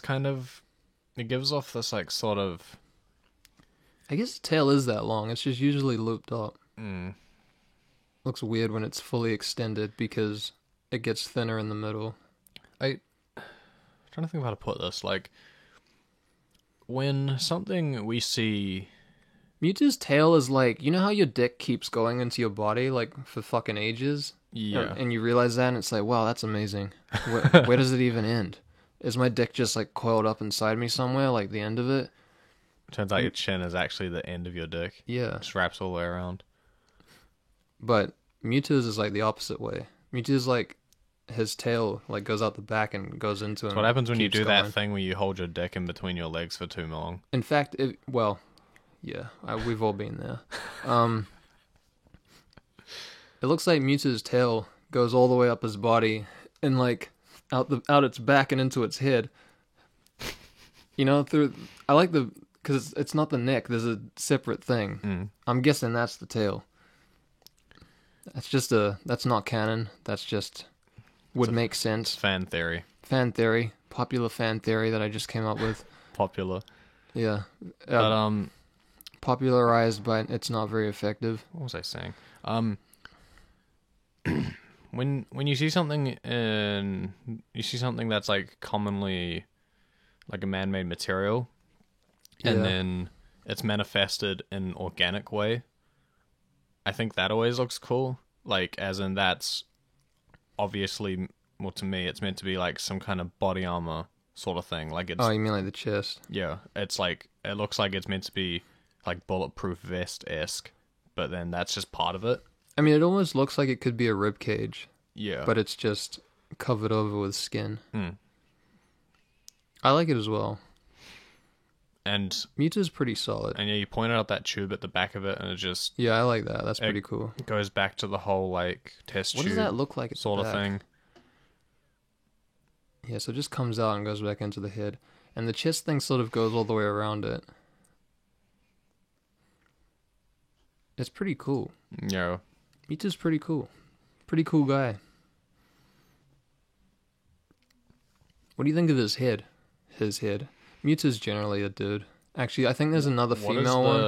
S2: kind of, it gives off this like sort of.
S1: I guess the tail is that long. It's just usually looped up.
S2: Mm.
S1: Looks weird when it's fully extended because it gets thinner in the middle.
S2: I'm trying to think of how to put this. Like when something we see.
S1: Mewtwo's tail is like, you know how your dick keeps going into your body like for fucking ages?
S2: Yeah.
S1: And you realize that and it's like, wow, that's amazing. Where does it even end? Is my dick just like coiled up inside me somewhere, like the end of it?
S2: Turns out your chin is actually the end of your dick.
S1: Yeah.
S2: It just wraps all the way around.
S1: But Mewtwo's is like the opposite way. Mewtwo's like, his tail like goes out the back and goes into him.
S2: That's what happens when you do
S1: going.
S2: that thing where you hold your dick in between your legs for too long.
S1: In fact, yeah, we've all been there. It looks like Mewtwo's tail goes all the way up his body and like out its back and into its head. You know, because it's not the neck. There's a separate thing.
S2: Mm.
S1: I'm guessing that's the tail. That's not canon. That's just would make sense.
S2: Fan theory.
S1: Fan theory, popular fan theory that I just came up with.
S2: Popular.
S1: Yeah.
S2: But
S1: popularized, but it's not very effective.
S2: what was I saying? When you see something that's like commonly like a man-made material, and
S1: Yeah.
S2: then it's manifested in an organic way, I think that always looks cool. Like, as in that's obviously, well, to me, it's meant to be like some kind of body armor sort of thing. Like it's
S1: Oh, you mean like the chest?
S2: yeah, it's like it looks like it's meant to be like bulletproof vest-esque, but then that's just part of it.
S1: I mean, it almost looks like it could be a rib cage,
S2: Yeah,
S1: but it's just covered over with skin.
S2: Hmm.
S1: I like it as well.
S2: and
S1: Mewtwo's pretty solid.
S2: yeah, you pointed out that tube at the back of it, and it just
S1: Yeah, I like that. That's pretty cool.
S2: goes back to the whole like test
S1: What
S2: tube
S1: does that look like at the
S2: sort of
S1: back?
S2: thing.
S1: Yeah, so it just comes out and goes back into the head. And the chest thing sort of goes all the way around it. It's pretty cool.
S2: Yeah,
S1: Mewtwo's pretty cool. Pretty cool guy. What do you think of his head? His head. Mewtwo's generally a dude. Actually, I think there's another female
S2: what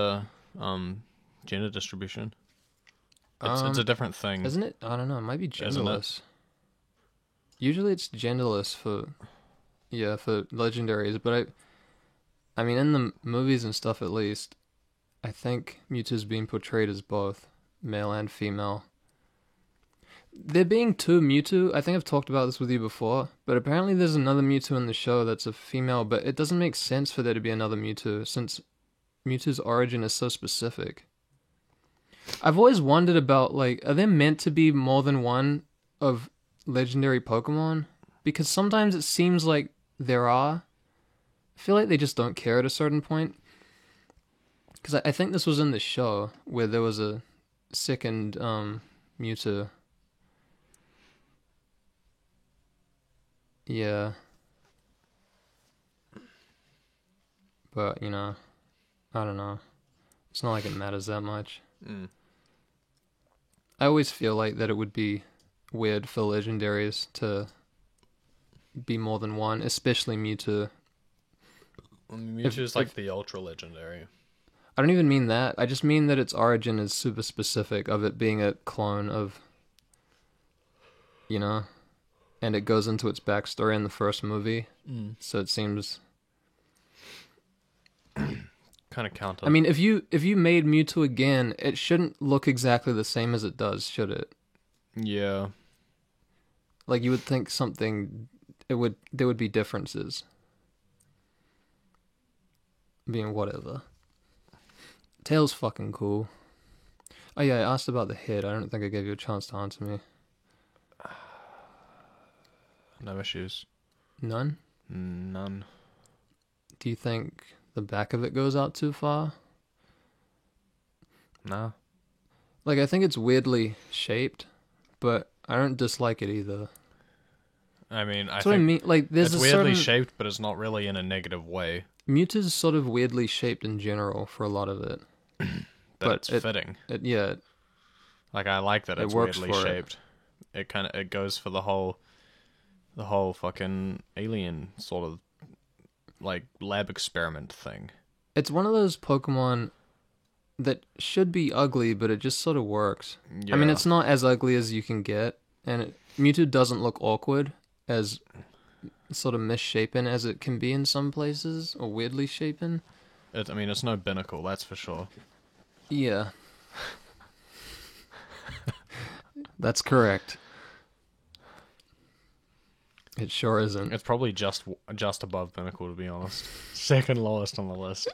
S1: one.
S2: is the gender distribution? It's a different thing.
S1: Isn't it? I don't know. It might be
S2: Isn't it?
S1: genderless. Usually it's genderless for legendaries, but I mean in the movies and stuff at least, I think Mewtwo's being portrayed as both male and female. There being two Mewtwo, I think I've talked about this with you before, but apparently there's another Mewtwo in the show that's a female, but it doesn't make sense for there to be another Mewtwo since Mewtwo's origin is so specific. I've always wondered about, like, are there meant to be more than one of legendary Pokemon? Because sometimes it seems like there are. I feel like they just don't care at a certain point. Because I think this was in the show where there was a second Mewtwo. Yeah. But, you know, I don't know. It's not like it matters that much. I always feel like that it would be weird for legendaries to be more than one, especially Mewtwo.
S2: Mewtwo's like the ultra legendary.
S1: I don't even mean that. I just mean that its origin is super specific of it being a clone of, you know, and it goes into its backstory in the first movie. So it seems
S2: kind of counter.
S1: I mean, if you made Mewtwo again, it shouldn't look exactly the same as it does, should it?
S2: Yeah.
S1: Like you would think there would be differences. Being whatever. Tail's fucking cool. Oh yeah, I asked about the head. I don't think I gave you a chance to answer me.
S2: No issues.
S1: None?
S2: None.
S1: Do you think the back of it goes out too far?
S2: No.
S1: Like, I think it's weirdly shaped, but I don't dislike it either.
S2: I mean,
S1: That's what I mean. Like, there's
S2: it's
S1: a
S2: weirdly
S1: certain...
S2: shaped, but it's not really in a negative way.
S1: Mewtwo's sort of weirdly shaped in general for a lot of it.
S2: But it's fitting.
S1: Yeah.
S2: Like, I like that it's
S1: works
S2: weirdly
S1: for
S2: shaped. It goes for the whole fucking alien sort of like lab experiment thing.
S1: It's one of those Pokemon that should be ugly, but it just sort of works.
S2: Yeah.
S1: I mean, it's not as ugly as you can get, and Mewtwo doesn't look awkward, as sort of misshapen as it can be in some places, or weirdly shapen.
S2: I mean, it's no Binnacle, that's for sure.
S1: Yeah. That's correct. It sure isn't.
S2: It's probably just above Binnacle, to be honest. Second lowest on the list.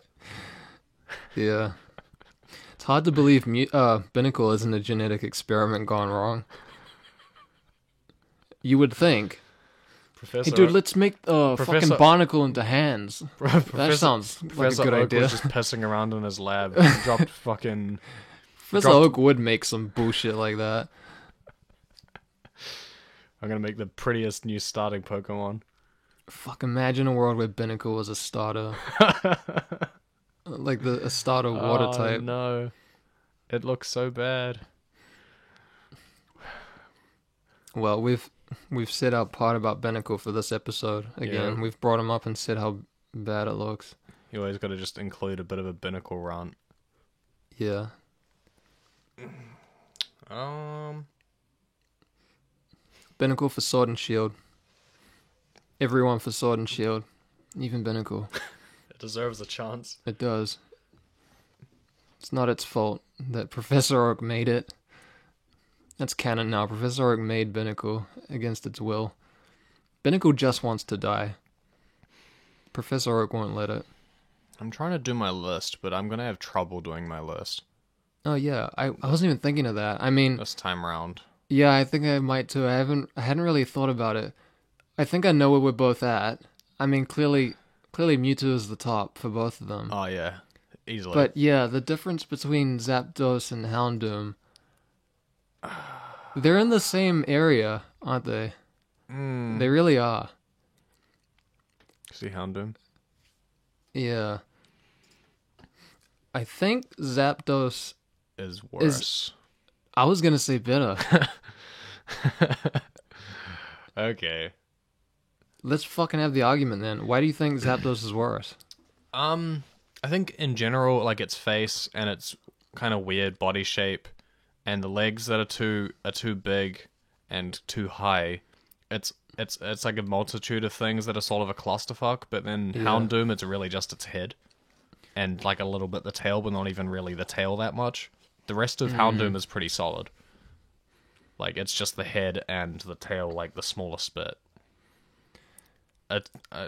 S1: Yeah. It's hard to believe Binnacle isn't a genetic experiment gone wrong. You would think.
S2: Professor,
S1: hey, dude, let's make
S2: Professor-
S1: fucking Barnacle into hands. That sounds like a
S2: Professor
S1: good
S2: Oak
S1: idea.
S2: was just pissing around in his lab. Dropped fucking...
S1: Professor Oak would make some bullshit like that.
S2: I'm gonna make the prettiest new starting Pokemon.
S1: Fuck, imagine a world where Binnacle was a starter. Like a starter water type.
S2: No. It looks so bad.
S1: Well, we've said our part about Binnacle for this episode. Again,
S2: Yeah.
S1: we've brought him up and said how bad it looks.
S2: You always gotta just include a bit of a Binnacle rant.
S1: Yeah. Binnacle for Sword and Shield. Everyone for Sword and Shield. Even Binnacle.
S2: It deserves a chance.
S1: It does. It's not its fault that Professor Oak made it. That's canon now. Professor Oak made Binnacle against its will. Binnacle just wants to die. Professor Oak won't let it.
S2: I'm trying to do my list, but I'm gonna have trouble doing my list
S1: Oh yeah, I wasn't even thinking of that. I mean,
S2: this time round.
S1: yeah, I think I might too. I hadn't really thought about it. I think I know where we're both at. I mean, clearly Mewtwo is the top for both of them.
S2: Oh yeah, easily.
S1: But yeah, the difference between Zapdos and Houndoom, they're in the same area, aren't they? They really are.
S2: See Houndoom?
S1: Yeah. I think Zapdos
S2: Is worse.
S1: I was gonna say better.
S2: Okay.
S1: Let's fucking have the argument then. Why do you think Zapdos is worse?
S2: I think in general, like its face and its kind of weird body shape, and the legs that are too big and too high. It's like a multitude of things that are sort of a clusterfuck. But then
S1: Yeah.
S2: Houndoom, it's really just its head, and like a little bit the tail, but not even really the tail that much. The rest of Houndoom is pretty solid. Like, it's just the head and the tail, like, the smallest bit.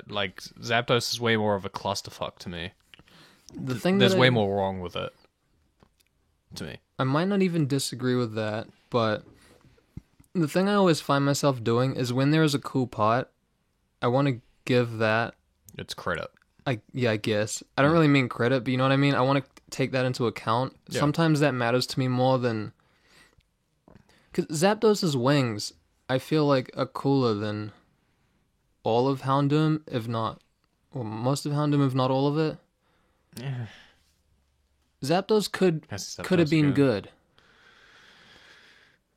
S2: Like, Zapdos is way more of a clusterfuck to me. There's way more wrong with it. To me.
S1: I might not even disagree with that, but the thing I always find myself doing is when there is a cool part, I want to give that...
S2: It's credit.
S1: I guess. I don't really mean credit, but you know what I mean? I want to take that into account. Yeah. Sometimes that matters to me more than... Because Zapdos's wings, I feel like, are cooler than all of Houndoom, if not... Well, most of Houndoom, if not all of it.
S2: Yeah.
S1: Zapdos could have been good.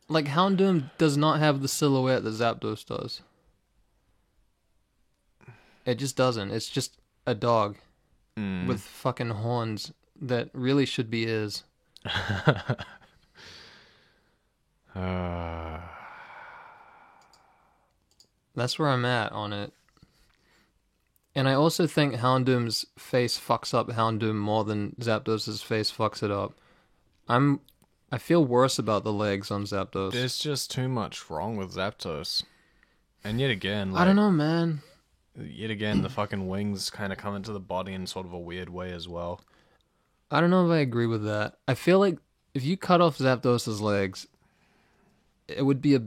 S1: Like, Houndoom does not have the silhouette that Zapdos does. It just doesn't. It's just a dog with fucking horns that really should be ears. That's where I'm at on it. And I also think Houndoom's face fucks up Houndoom more than Zapdos's face fucks it up. I feel worse about the legs on Zapdos.
S2: There's just too much wrong with Zapdos. And yet again, like,
S1: I don't know, man.
S2: Yet again, the fucking wings kind of come into the body in sort of a weird way as well.
S1: I don't know if I agree with that. I feel like if you cut off Zapdos's legs, it would be a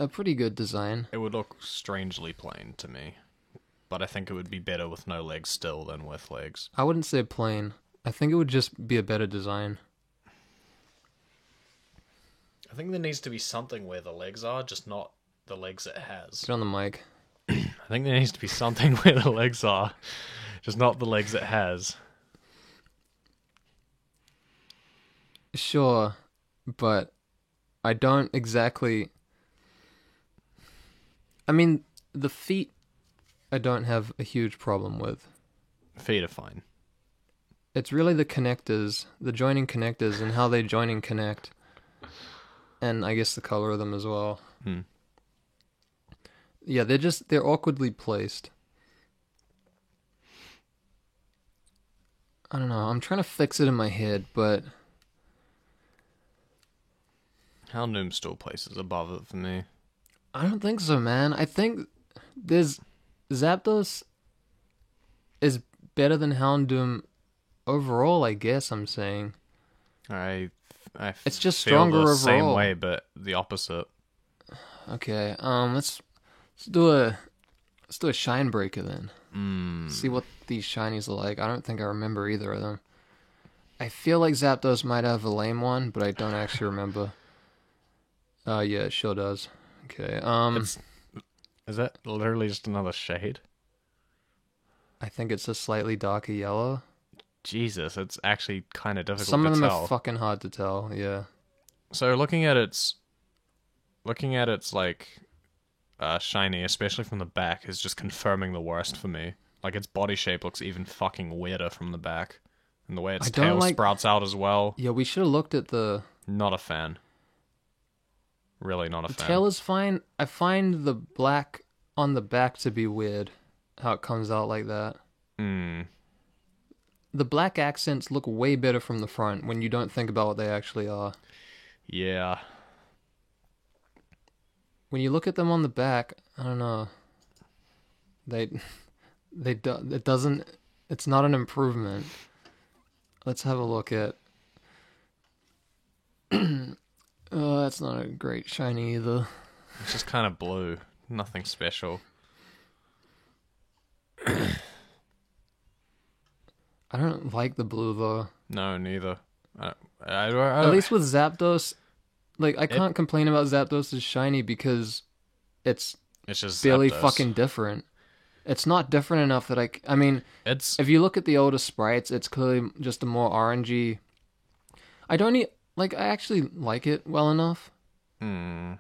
S1: pretty good design.
S2: It would look strangely plain to me. But I think it would be better with no legs still than with legs.
S1: I wouldn't say plain. I think it would just be a better design.
S2: I think there needs to be something where the legs are, just not the legs it has.
S1: Get on the mic.
S2: I think there needs to be something where the legs are, just not the legs it has.
S1: Sure, but I don't exactly... I mean, the feet I don't have a huge problem with.
S2: Feet are fine.
S1: It's really the connectors, the joining connectors, and how they join and connect. And I guess the color of them as well. Yeah, they're awkwardly placed. I don't know, I'm trying to fix it in my head, but...
S2: Houndoom still places above it for me.
S1: I don't think so, man. I think Zapdos is better than Houndoom overall, I guess I'm saying. It's just stronger overall.
S2: Same way, but the opposite.
S1: Okay, let's do a shine breaker then. See what these shinies are like. I don't think I remember either of them. I feel like Zapdos might have a lame one, but I don't actually remember. Yeah, it sure does. Okay,
S2: is that literally just another shade?
S1: I think it's a slightly darker yellow.
S2: Jesus, it's actually kind of difficult to tell.
S1: Some of them are fucking hard to tell, yeah.
S2: So looking at its like shiny, especially from the back, is just confirming the worst for me. Like, its body shape looks even fucking weirder from the back. And the way its tail sprouts out as well.
S1: Yeah, we should have looked at the...
S2: Not a fan. Really not a fan.
S1: The tail is fine. I find the black on the back to be weird. How it comes out like that. The black accents look way better from the front when you don't think about what they actually are.
S2: Yeah.
S1: When you look at them on the back, I don't know. It's not an improvement. Let's have a look at... Oh, that's not a great shiny either.
S2: It's just kind of blue. Nothing special.
S1: I don't like the blue though.
S2: No, neither.
S1: At least with Zapdos, like, I can't complain about Zapdos' shiny because it's
S2: just
S1: barely
S2: Zapdos.
S1: Fucking different. It's not different enough that I mean, if you look at the older sprites, it's clearly just a more orangey. I actually like it well enough. I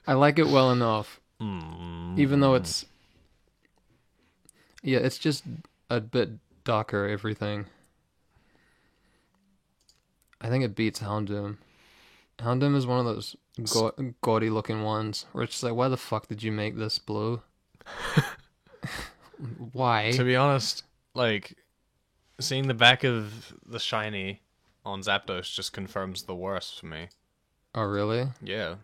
S1: like it well enough. Even though it's... Yeah, it's just a bit darker, everything. I think it beats Houndoom. Houndoom is one of those gaudy looking ones where it's just like, why the fuck did you make this blue? Why?
S2: To be honest, like, seeing the back of the shiny on Zapdos just confirms the worst for me.
S1: Oh, really?
S2: Yeah.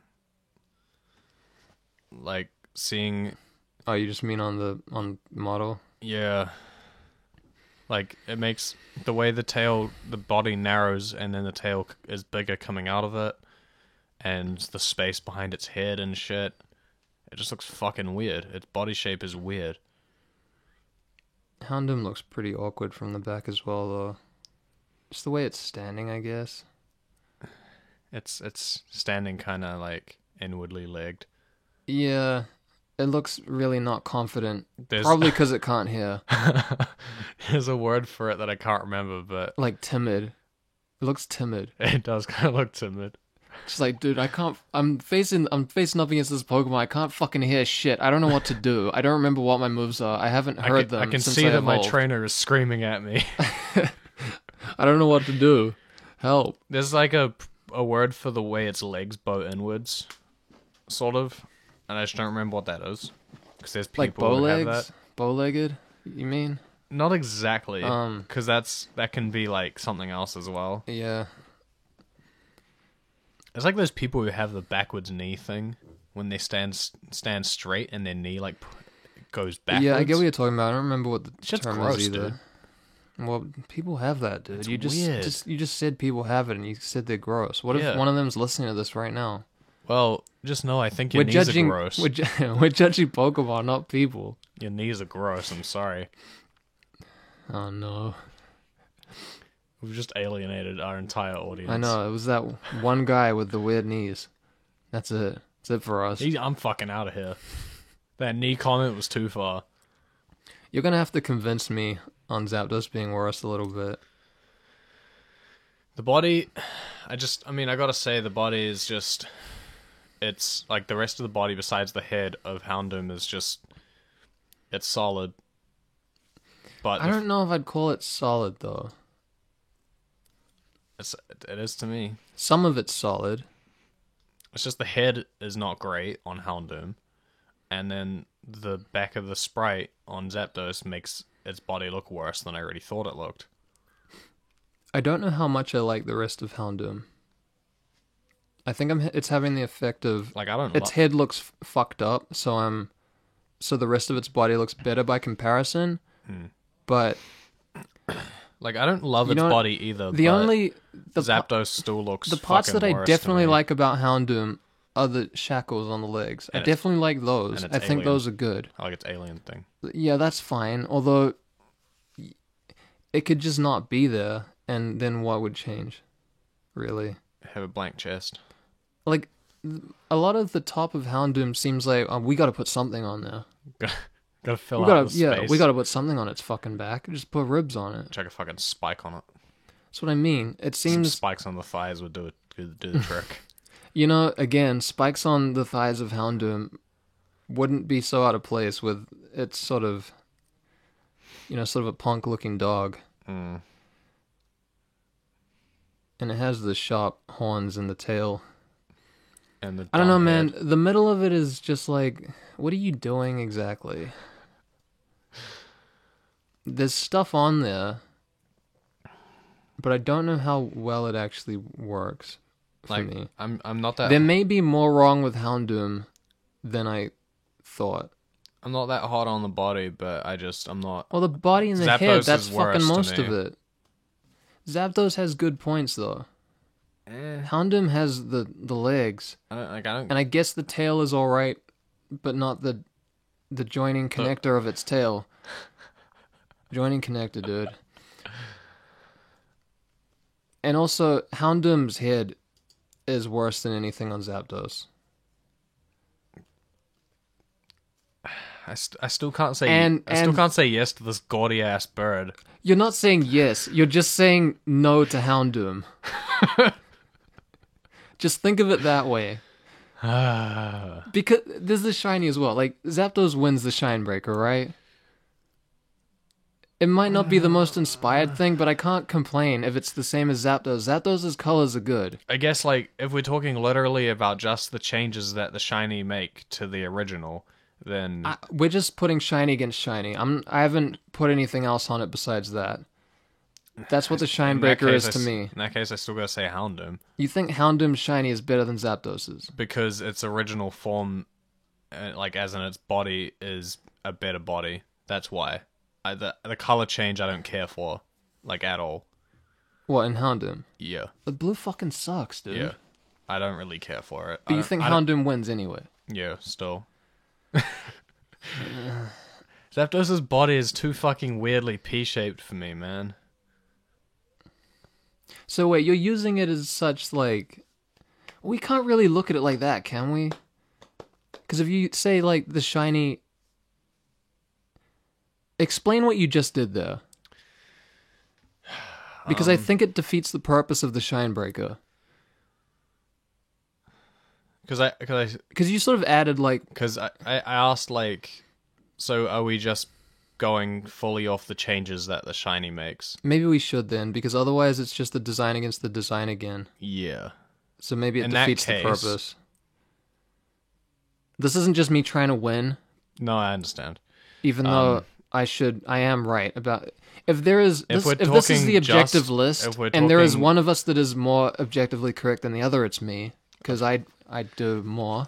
S2: Like, seeing...
S1: Oh, you just mean on model?
S2: Yeah. Like, it makes the way the body narrows and then the tail is bigger coming out of it, and the space behind its head and shit. It just looks fucking weird. Its body shape is weird.
S1: Houndoom looks pretty awkward from the back as well, though. Just the way it's standing, I guess.
S2: It's standing kind of like inwardly legged.
S1: Yeah, it looks really not confident.
S2: There's
S1: Probably because it can't hear.
S2: There's a word for it that I can't remember, but
S1: Like timid. It looks timid.
S2: it does kind of look timid.
S1: Just like, dude, I can't. I'm facing up against this Pokemon. I can't fucking hear shit. I don't know what to do. I don't remember what my moves are. I haven't heard them.
S2: I can
S1: since
S2: see that my
S1: evolved.
S2: trainer is screaming at me.
S1: I don't know what to do. Help.
S2: There's like a word for the way its legs bow inwards, sort of, and I just don't remember what that is. Because there's people
S1: Like bow
S2: who have
S1: legs?
S2: that.
S1: Bow-legged? You mean?
S2: Not exactly, because that can be like something else as well.
S1: Yeah.
S2: It's like those people who have the backwards knee thing when they stand straight and their knee like goes backwards.
S1: Yeah, I get what you're talking about. I don't remember what the
S2: Shit's
S1: term
S2: gross,
S1: is either.
S2: dude.
S1: Well, people have that, dude.
S2: It's
S1: you
S2: weird.
S1: you just said people have it, and you said they're gross. What
S2: Yeah.
S1: if one of them's listening to this right now?
S2: Well, just know I think your
S1: We're
S2: knees
S1: judging.
S2: are gross.
S1: We're judging Pokemon, not people.
S2: Your knees are gross. I'm sorry.
S1: Oh no!
S2: We've just alienated our entire audience.
S1: I know it was that one guy with the weird knees. That's it. That's it for us.
S2: I'm fucking out of here. That knee comment was too far.
S1: You're gonna have to convince me on Zapdos being worse a little bit.
S2: The body, I gotta say, the body is just, it's like the rest of the body besides the head of Houndoom is just, it's solid. But
S1: I don't know if I'd call it solid though.
S2: it is to me.
S1: Some of it's solid.
S2: It's just the head is not great on Houndoom, and then the back of the sprite on Zapdos makes its body look worse than I already thought it looked.
S1: I don't know how much I like the rest of Houndoom. I think it's having the effect of
S2: Like, I don't
S1: its head looks fucked up, so the rest of its body looks better by comparison. But
S2: like, I don't love its
S1: know what?
S2: body either.
S1: the
S2: Zapdos still looks
S1: the parts that
S2: fucking
S1: I
S2: worse to
S1: definitely
S2: me.
S1: like about Houndoom are the shackles on the legs. I
S2: And
S1: definitely like those.
S2: and
S1: I
S2: it's
S1: think
S2: alien.
S1: those are good.
S2: I like its alien thing.
S1: Yeah, that's fine. Although it could just not be there, and then what would change? Really?
S2: Have a blank chest.
S1: Like, a lot of the top of Houndoom seems like, we gotta put something on there.
S2: Gotta fill out the space.
S1: We gotta put something on its fucking back. Just put ribs on it.
S2: Chuck a fucking spike on it.
S1: That's what I mean. It
S2: Some
S1: seems,
S2: spikes on the thighs would do the trick.
S1: you know, again, spikes on the thighs of Houndoom wouldn't be so out of place with its sort of a punk-looking dog.
S2: Mm.
S1: And it has the sharp horns in the tail.
S2: And the
S1: I don't know,
S2: dumb
S1: man.
S2: head.
S1: The middle of it is just like, what are you doing exactly? There's stuff on there, but I don't know how well it actually works for
S2: Like,
S1: me.
S2: I'm not that
S1: There may be more wrong with Houndoom than I thought.
S2: I'm not that hard on the body, but I'm not.
S1: Well, the body and the
S2: Zapdos
S1: head,
S2: is
S1: that's
S2: worse
S1: fucking
S2: to
S1: most
S2: me.
S1: of it. Zapdos has good points, though.
S2: Eh,
S1: Houndoom has the legs,
S2: I don't.
S1: and I guess the tail is alright, but not the joining connector of its tail. Joining connector, dude. And also, Houndoom's head is worse than anything on Zapdos.
S2: I still can't say.
S1: And-
S2: I still
S1: and-
S2: can't say yes to this gaudy ass bird.
S1: You're not saying yes, you're just saying no to Houndoom. Just think of it that way. Because there's the shiny as well. Like, Zapdos wins the Shine Breaker, right? It might not be the most inspired thing, but I can't complain if it's the same as Zapdos. Zapdos' colors are good.
S2: I guess, like, if we're talking literally about just the changes that the shiny make to the original, then
S1: We're just putting shiny against shiny. I haven't put anything else on it besides that. That's what the Shine Breaker is to me.
S2: In that case, I still gotta say Houndoom.
S1: You think Houndoom's shiny is better than Zapdos's?
S2: Because its original form, like as in its body, is a better body. That's why. The color change I don't care for, like at all.
S1: What, in Houndoom?
S2: Yeah.
S1: The blue fucking sucks, dude.
S2: Yeah. I don't really care for it.
S1: But you think Houndoom wins anyway?
S2: Yeah, still. Zapdos's body is too fucking weirdly P-shaped for me, man.
S1: So wait, you're using it as such, like... We can't really look at it like that, can we? Because if you say, like, the shiny... Explain what you just did there. Because I think it defeats the purpose of the Shine Breaker. Because you sort of added, like...
S2: Because I asked, like... So are we just going fully off the changes that the shiny makes?
S1: Maybe we should then, because otherwise it's just the design against the design again.
S2: Yeah.
S1: So maybe it defeats the purpose. This isn't just me trying to win.
S2: No, I understand.
S1: Even though I am right about... If this is the objective list, and there is one of us that is more objectively correct than the other, it's me. Because I do more.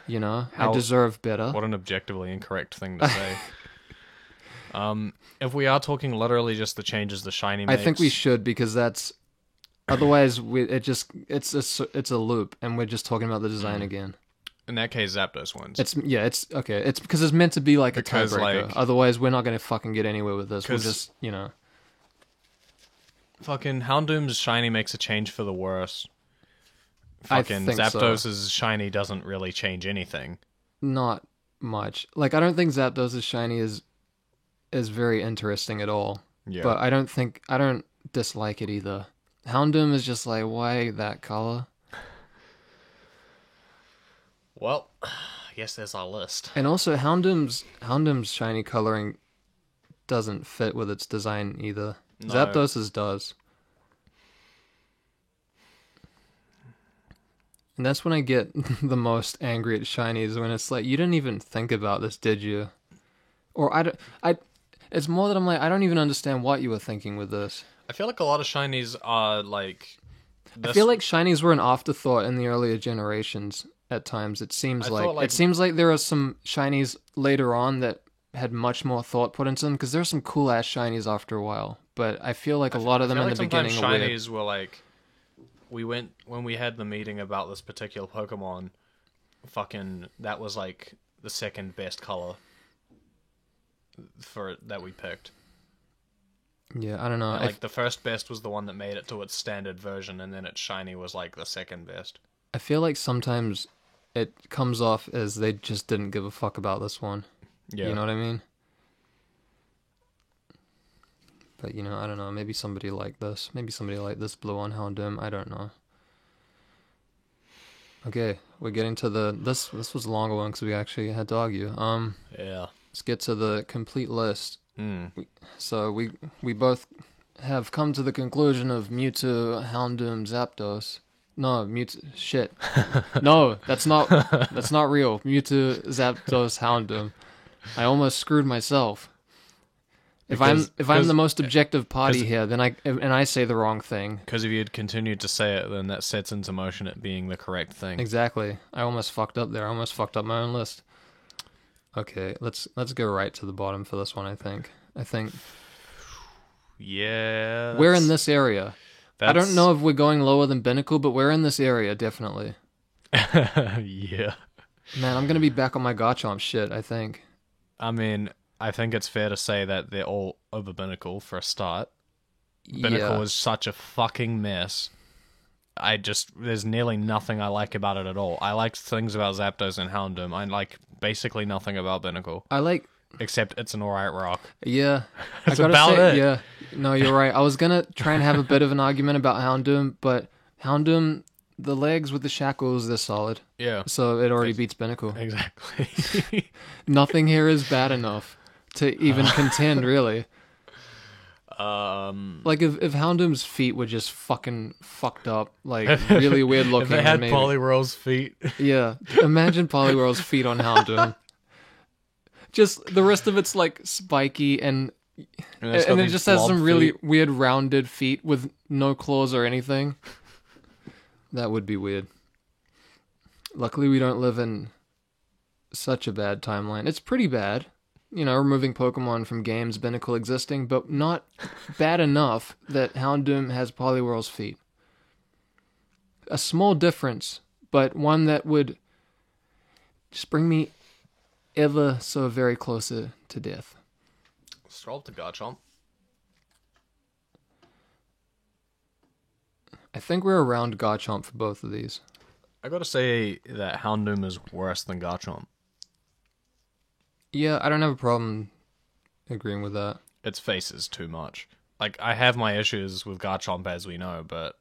S1: You know? I deserve better.
S2: What an objectively incorrect thing to say. If we are talking literally just the changes the shiny makes...
S1: I think we should, because that's... Otherwise, it's a loop, and we're just talking about the design again.
S2: In that case, Zapdos wins.
S1: It's okay. It's because it's meant to be like a tiebreaker.
S2: Like,
S1: otherwise, we're not going to fucking get anywhere with this. We'll just,
S2: Fucking Houndoom's shiny makes a change for the worse. Fucking Zapdos's shiny doesn't really change anything.
S1: Not much. Like, I don't think Zapdos's shiny is very interesting at all.
S2: Yeah.
S1: But I don't dislike it either. Houndoom is just like, why that color?
S2: Well, I guess there's our list.
S1: And also, Houndoom's shiny coloring doesn't fit with its design either. No. Zapdos's does. And that's when I get the most angry at shinies, when it's like, you didn't even think about this, did you? Or it's more that I'm like, I don't even understand what you were thinking with this.
S2: I feel like a lot of shinies are like...
S1: I feel like shinies were an afterthought in the earlier generations at times. It seems like... It seems like there are some shinies later on that had much more thought put into them, because there's some cool-ass shinies after a while. But I feel like a lot of them in the beginning are weird.
S2: Shinies were like... When we had the meeting about this particular Pokemon, fucking... That was like the second best color that we picked.
S1: Yeah, I don't know.
S2: And, like, the first best was the one that made it to its standard version, and then its shiny was, like, the second best.
S1: I feel like sometimes it comes off as they just didn't give a fuck about this one. Yeah. You know what I mean? But, I don't know. Maybe somebody liked this. Maybe somebody liked this blue on Houndoom. I don't know. Okay, we're getting to this was a longer one because we actually had to argue.
S2: Yeah.
S1: Let's get to the complete list. So we both have come to the conclusion of Mewtwo, Houndoom, Zapdos. No, Mewtwo. Shit. No, that's not real. Mewtwo, Zapdos, Houndoom. I almost screwed myself. If I'm the most objective party here, then I say the wrong thing.
S2: Because if you'd continued to say it, then that sets into motion it being the correct thing.
S1: Exactly. I almost fucked up there. I almost fucked up my own list. Okay, let's go right to the bottom for this one, I think.
S2: Yeah.
S1: We're in this area. I don't know if we're going lower than Binnacle, but we're in this area, definitely.
S2: Yeah.
S1: Man, I'm going to be back on my Garchomp shit, I think.
S2: I mean, I think it's fair to say that they're all over Binnacle for a start. Binnacle is such a fucking mess. There's nearly nothing I like about it at all. I like things about Zapdos and Houndoom. I like basically nothing about Binnacle. Except it's an alright rock.
S1: Yeah.
S2: That's about it.
S1: Yeah. No, you're right. I was going to try and have a bit of an argument about Houndoom, but Houndoom, the legs with the shackles, they're solid.
S2: Yeah.
S1: So it already beats Binnacle.
S2: Exactly.
S1: Nothing here is bad enough to even contend, really. Like if Houndoom's feet were just fucking fucked up, like really weird looking.
S2: If they had Poliwhirl's feet.
S1: Yeah. Imagine Poliwhirl's feet on Houndoom. Just the rest of it's like spiky and
S2: it's got
S1: and it
S2: these
S1: just has
S2: blob
S1: some really
S2: feet.
S1: weird rounded feet with no claws or anything. That would be weird. Luckily, we don't live in such a bad timeline. It's pretty bad. You know, removing Pokemon from games, Binnacle existing, but not bad enough that Houndoom has Poliwhirl's feet. A small difference, but one that would just bring me ever so very closer to death.
S2: Scroll to Garchomp.
S1: I think we're around Garchomp for both of these.
S2: I gotta say that Houndoom is worse than Garchomp.
S1: Yeah, I don't have a problem agreeing with that.
S2: Its face is too much. Like, I have my issues with Garchomp, as we know, but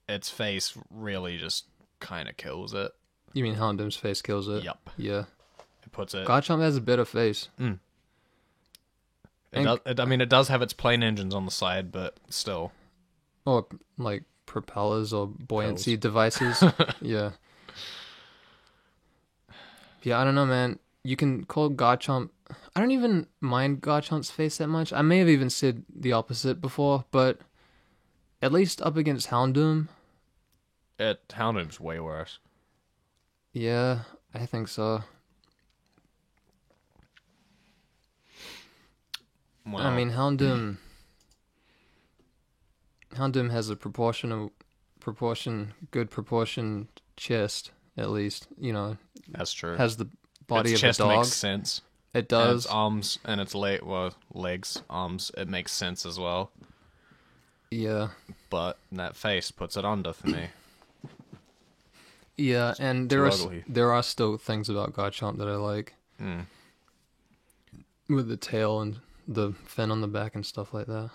S2: its face really just kind of kills it.
S1: You mean Houndoom's face kills it?
S2: Yup.
S1: Yeah.
S2: It puts it...
S1: Garchomp has a better face.
S2: It does have its plane engines on the side, but still.
S1: Or, like, propellers or buoyancy
S2: Pills.
S1: devices. Yeah. Yeah, I don't know, man. You can call Garchomp... I don't even mind Garchomp's face that much. I may have even said the opposite before, but at least up against Houndoom,
S2: Houndoom's way worse.
S1: yeah, I think so.
S2: Well,
S1: I mean, Houndoom has a good proportioned chest, at least. You know,
S2: that's true.
S1: has the body
S2: its
S1: of a
S2: chest
S1: dog.
S2: makes sense.
S1: It
S2: And
S1: does.
S2: its arms and its legs, arms, it makes sense as well.
S1: Yeah.
S2: But that face puts it under for me.
S1: Yeah, and
S2: too ugly.
S1: there are still things about Garchomp that I like. With the tail and the fin on the back and stuff like that.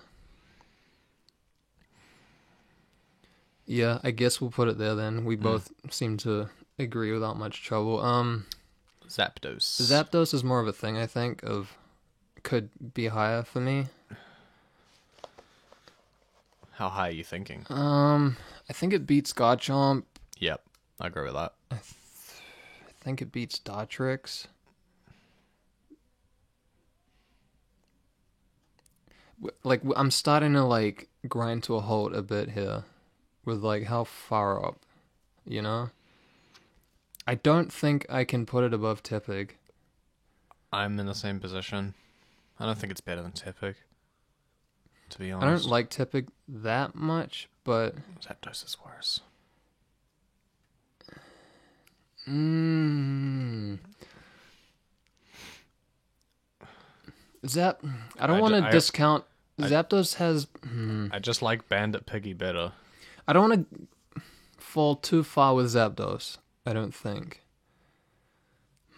S1: Yeah, I guess we'll put it there then. We both seem to agree without much trouble.
S2: Zapdos.
S1: Zapdos is more of a thing, I think, could be higher for me.
S2: How high are you thinking?
S1: I think it beats Garchomp.
S2: Yep, I agree with that.
S1: I think it beats Dartrix. Like, I'm starting to, like, grind to a halt a bit here with, like, how far up, you know? I don't think I can put it above Tepig.
S2: I'm in the same position. I don't think it's better than Tepig, to be
S1: I
S2: honest.
S1: don't like Tepig that much, but...
S2: Zapdos is worse.
S1: I don't want to discount...
S2: I-
S1: Zapdos has...
S2: I just like Bandit Piggy better.
S1: I don't want to fall too far with Zapdos, I don't think.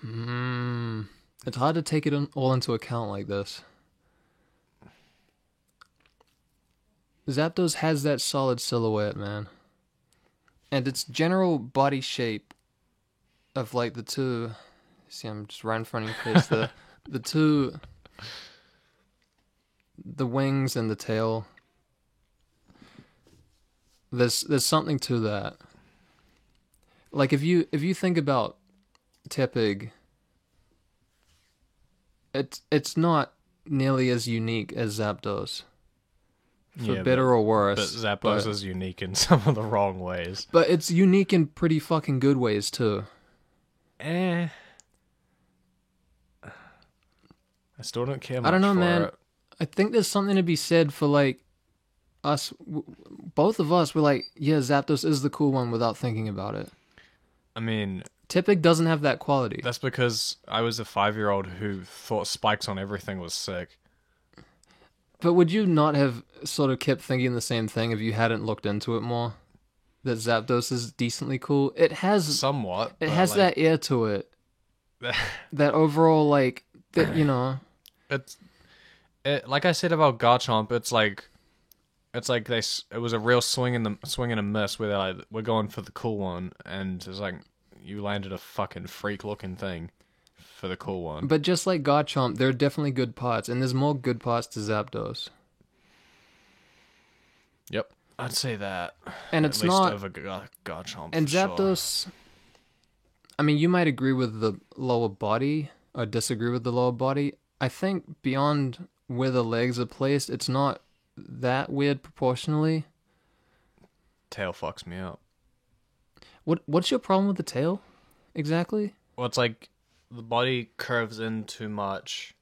S1: It's hard to take it all into account like this. Zapdos has that solid silhouette, man. And its general body shape of, like, the two... See, I'm just right in front of your face. The two... The wings and the tail. There's something to that. Like, if you think about Tepig, it's not nearly as unique as Zapdos. For better or worse.
S2: But Zapdos is unique in some of the wrong ways.
S1: But it's unique in pretty fucking good ways, too.
S2: I still don't care much
S1: I don't know,
S2: for
S1: man.
S2: it.
S1: I think there's something to be said for, like, us, both of us were like, yeah, Zapdos is the cool one without thinking about it.
S2: I mean...
S1: Tepig doesn't have that quality.
S2: That's because I was a 5-year-old who thought spikes on everything was sick.
S1: But would you not have sort of kept thinking the same thing if you hadn't looked into it more? That Zapdos is decently cool? It has...
S2: Somewhat.
S1: It has
S2: like,
S1: that air to it. That overall, like, that, you know...
S2: Like I said about Garchomp, it's like it was a real swing and a miss where they're like, we're going for the cool one, and it's like you landed a fucking freak looking thing for the cool one.
S1: But just like Garchomp, there are definitely good parts, and there's more good parts to Zapdos.
S2: Yep, I'd say that.
S1: And
S2: at
S1: it's
S2: least
S1: not
S2: over Garchomp.
S1: And
S2: for sure.
S1: Zapdos, I mean, you might agree with the lower body disagree with the lower body. I think beyond where the legs are placed, it's not that weird proportionally.
S2: Tail fucks me up.
S1: What's your problem with the tail, exactly?
S2: Well, it's like the body curves in too much,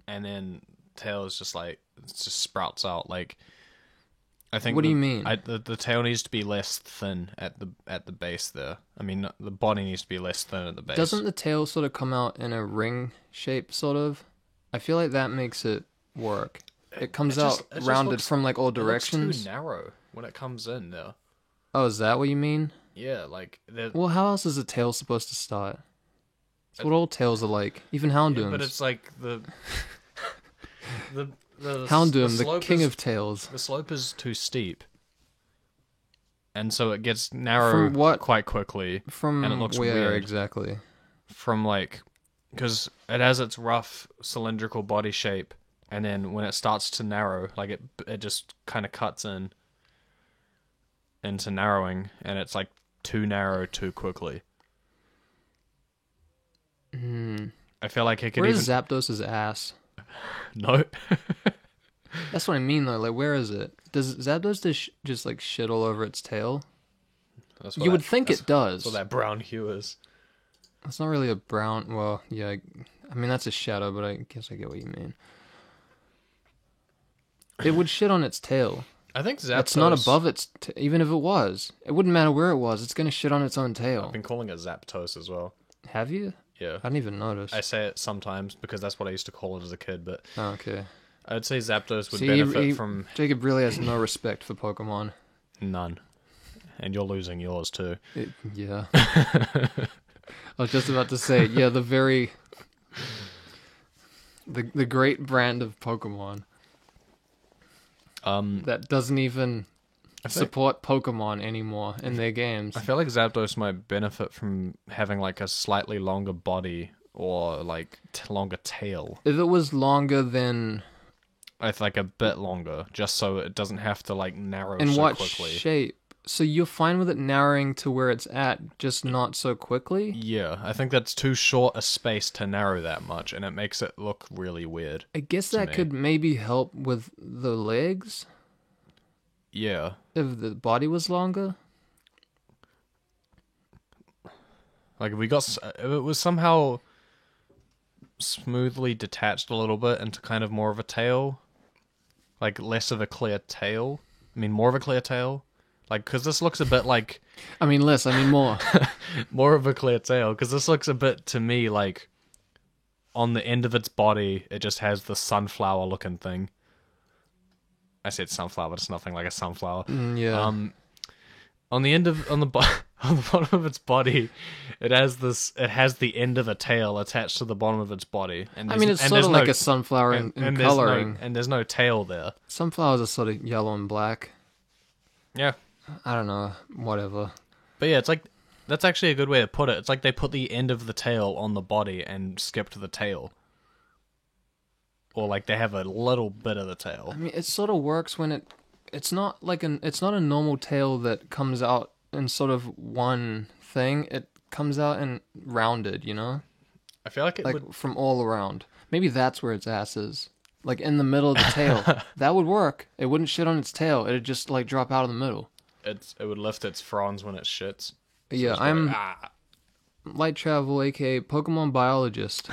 S2: and then tail is just like it just sprouts out. Like I think.
S1: What do you mean?
S2: The tail needs to be less thin at the base there. I mean, the body needs to be less thin at the base.
S1: Doesn't the tail sort of come out in a ring shape, sort of? I feel like that makes it work. It comes out rounded from like all directions.
S2: It looks too narrow when it comes in there.
S1: Oh, is that what you mean?
S2: Yeah, like...
S1: Well, how else is a tail supposed to start? That's what all tails are like. Even Houndoom's.
S2: Yeah, but it's like the
S1: Houndoom, the king of tails.
S2: The slope is too steep. And so it gets narrow quite quickly.
S1: From
S2: and it looks
S1: where
S2: weird.
S1: Exactly?
S2: From like... Because it has its rough cylindrical body shape, and then when it starts to narrow, like it just kind of cuts into narrowing, and it's like too narrow too quickly. I feel like it could
S1: Where is Zapdos' ass?
S2: No.
S1: That's what I mean, though. Like, where is it? Does Zapdos just like shit all over its tail? You would think it does.
S2: That's what that brown hue is.
S1: It's not really a brown... Well, yeah. I mean, that's a shadow, but I guess I get what you mean. It would shit on its tail.
S2: I think Zapdos...
S1: It's not above its... Even if it was. It wouldn't matter where it was. It's going to shit on its own tail.
S2: I've been calling it Zapdos as well.
S1: Have you?
S2: Yeah.
S1: I didn't even notice.
S2: I say it sometimes because that's what I used to call it as a kid, but...
S1: Oh, okay.
S2: I'd say Zapdos would benefit from...
S1: Jacob really has no respect for Pokemon.
S2: None. And you're losing yours, too.
S1: Yeah. I was just about to say, yeah, the great brand of Pokemon that doesn't even support Pokemon anymore in their games.
S2: I feel like Zapdos might benefit from having like a slightly longer body or like longer tail.
S1: If it was longer than...
S2: It's like a bit longer, just so it doesn't have to like narrow
S1: in
S2: so
S1: what
S2: quickly.
S1: Shape? So you're fine with it narrowing to where it's at, just not so quickly?
S2: Yeah, I think that's too short a space to narrow that much, and it makes it look really weird.
S1: I guess that could maybe help with the legs?
S2: Yeah.
S1: If the body was longer?
S2: Like, if it was somehow smoothly detached a little bit into kind of more of a tail, like less of a clear tail. I mean, more of a clear tail. Like, because this looks a bit like...
S1: I mean less, I mean more.
S2: More of a clear tail, because this looks a bit, to me, like, on the end of its body, it just has the sunflower-looking thing. I said sunflower, but it's nothing like a sunflower.
S1: Yeah.
S2: On the bottom of its body, it has the end of a tail attached to the bottom of its body. And
S1: I mean, it's sort of like a sunflower in coloring.
S2: And there's no tail there.
S1: Sunflowers are sort of yellow and black.
S2: Yeah.
S1: I don't know, whatever.
S2: But yeah, it's like, that's actually a good way to put it. It's like they put the end of the tail on the body and skipped the tail. Or like they have a little bit of the tail.
S1: I mean, it sort of works when it's not a normal tail that comes out in sort of one thing. It comes out in rounded, you know?
S2: I feel like it would...
S1: from all around. Maybe that's where its ass is. Like in the middle of the tail. That would work. It wouldn't shit on its tail. It'd just like drop out of the middle.
S2: It would lift its fronds when it shits. So
S1: yeah, I'm Light Travel, aka Pokemon Biologist.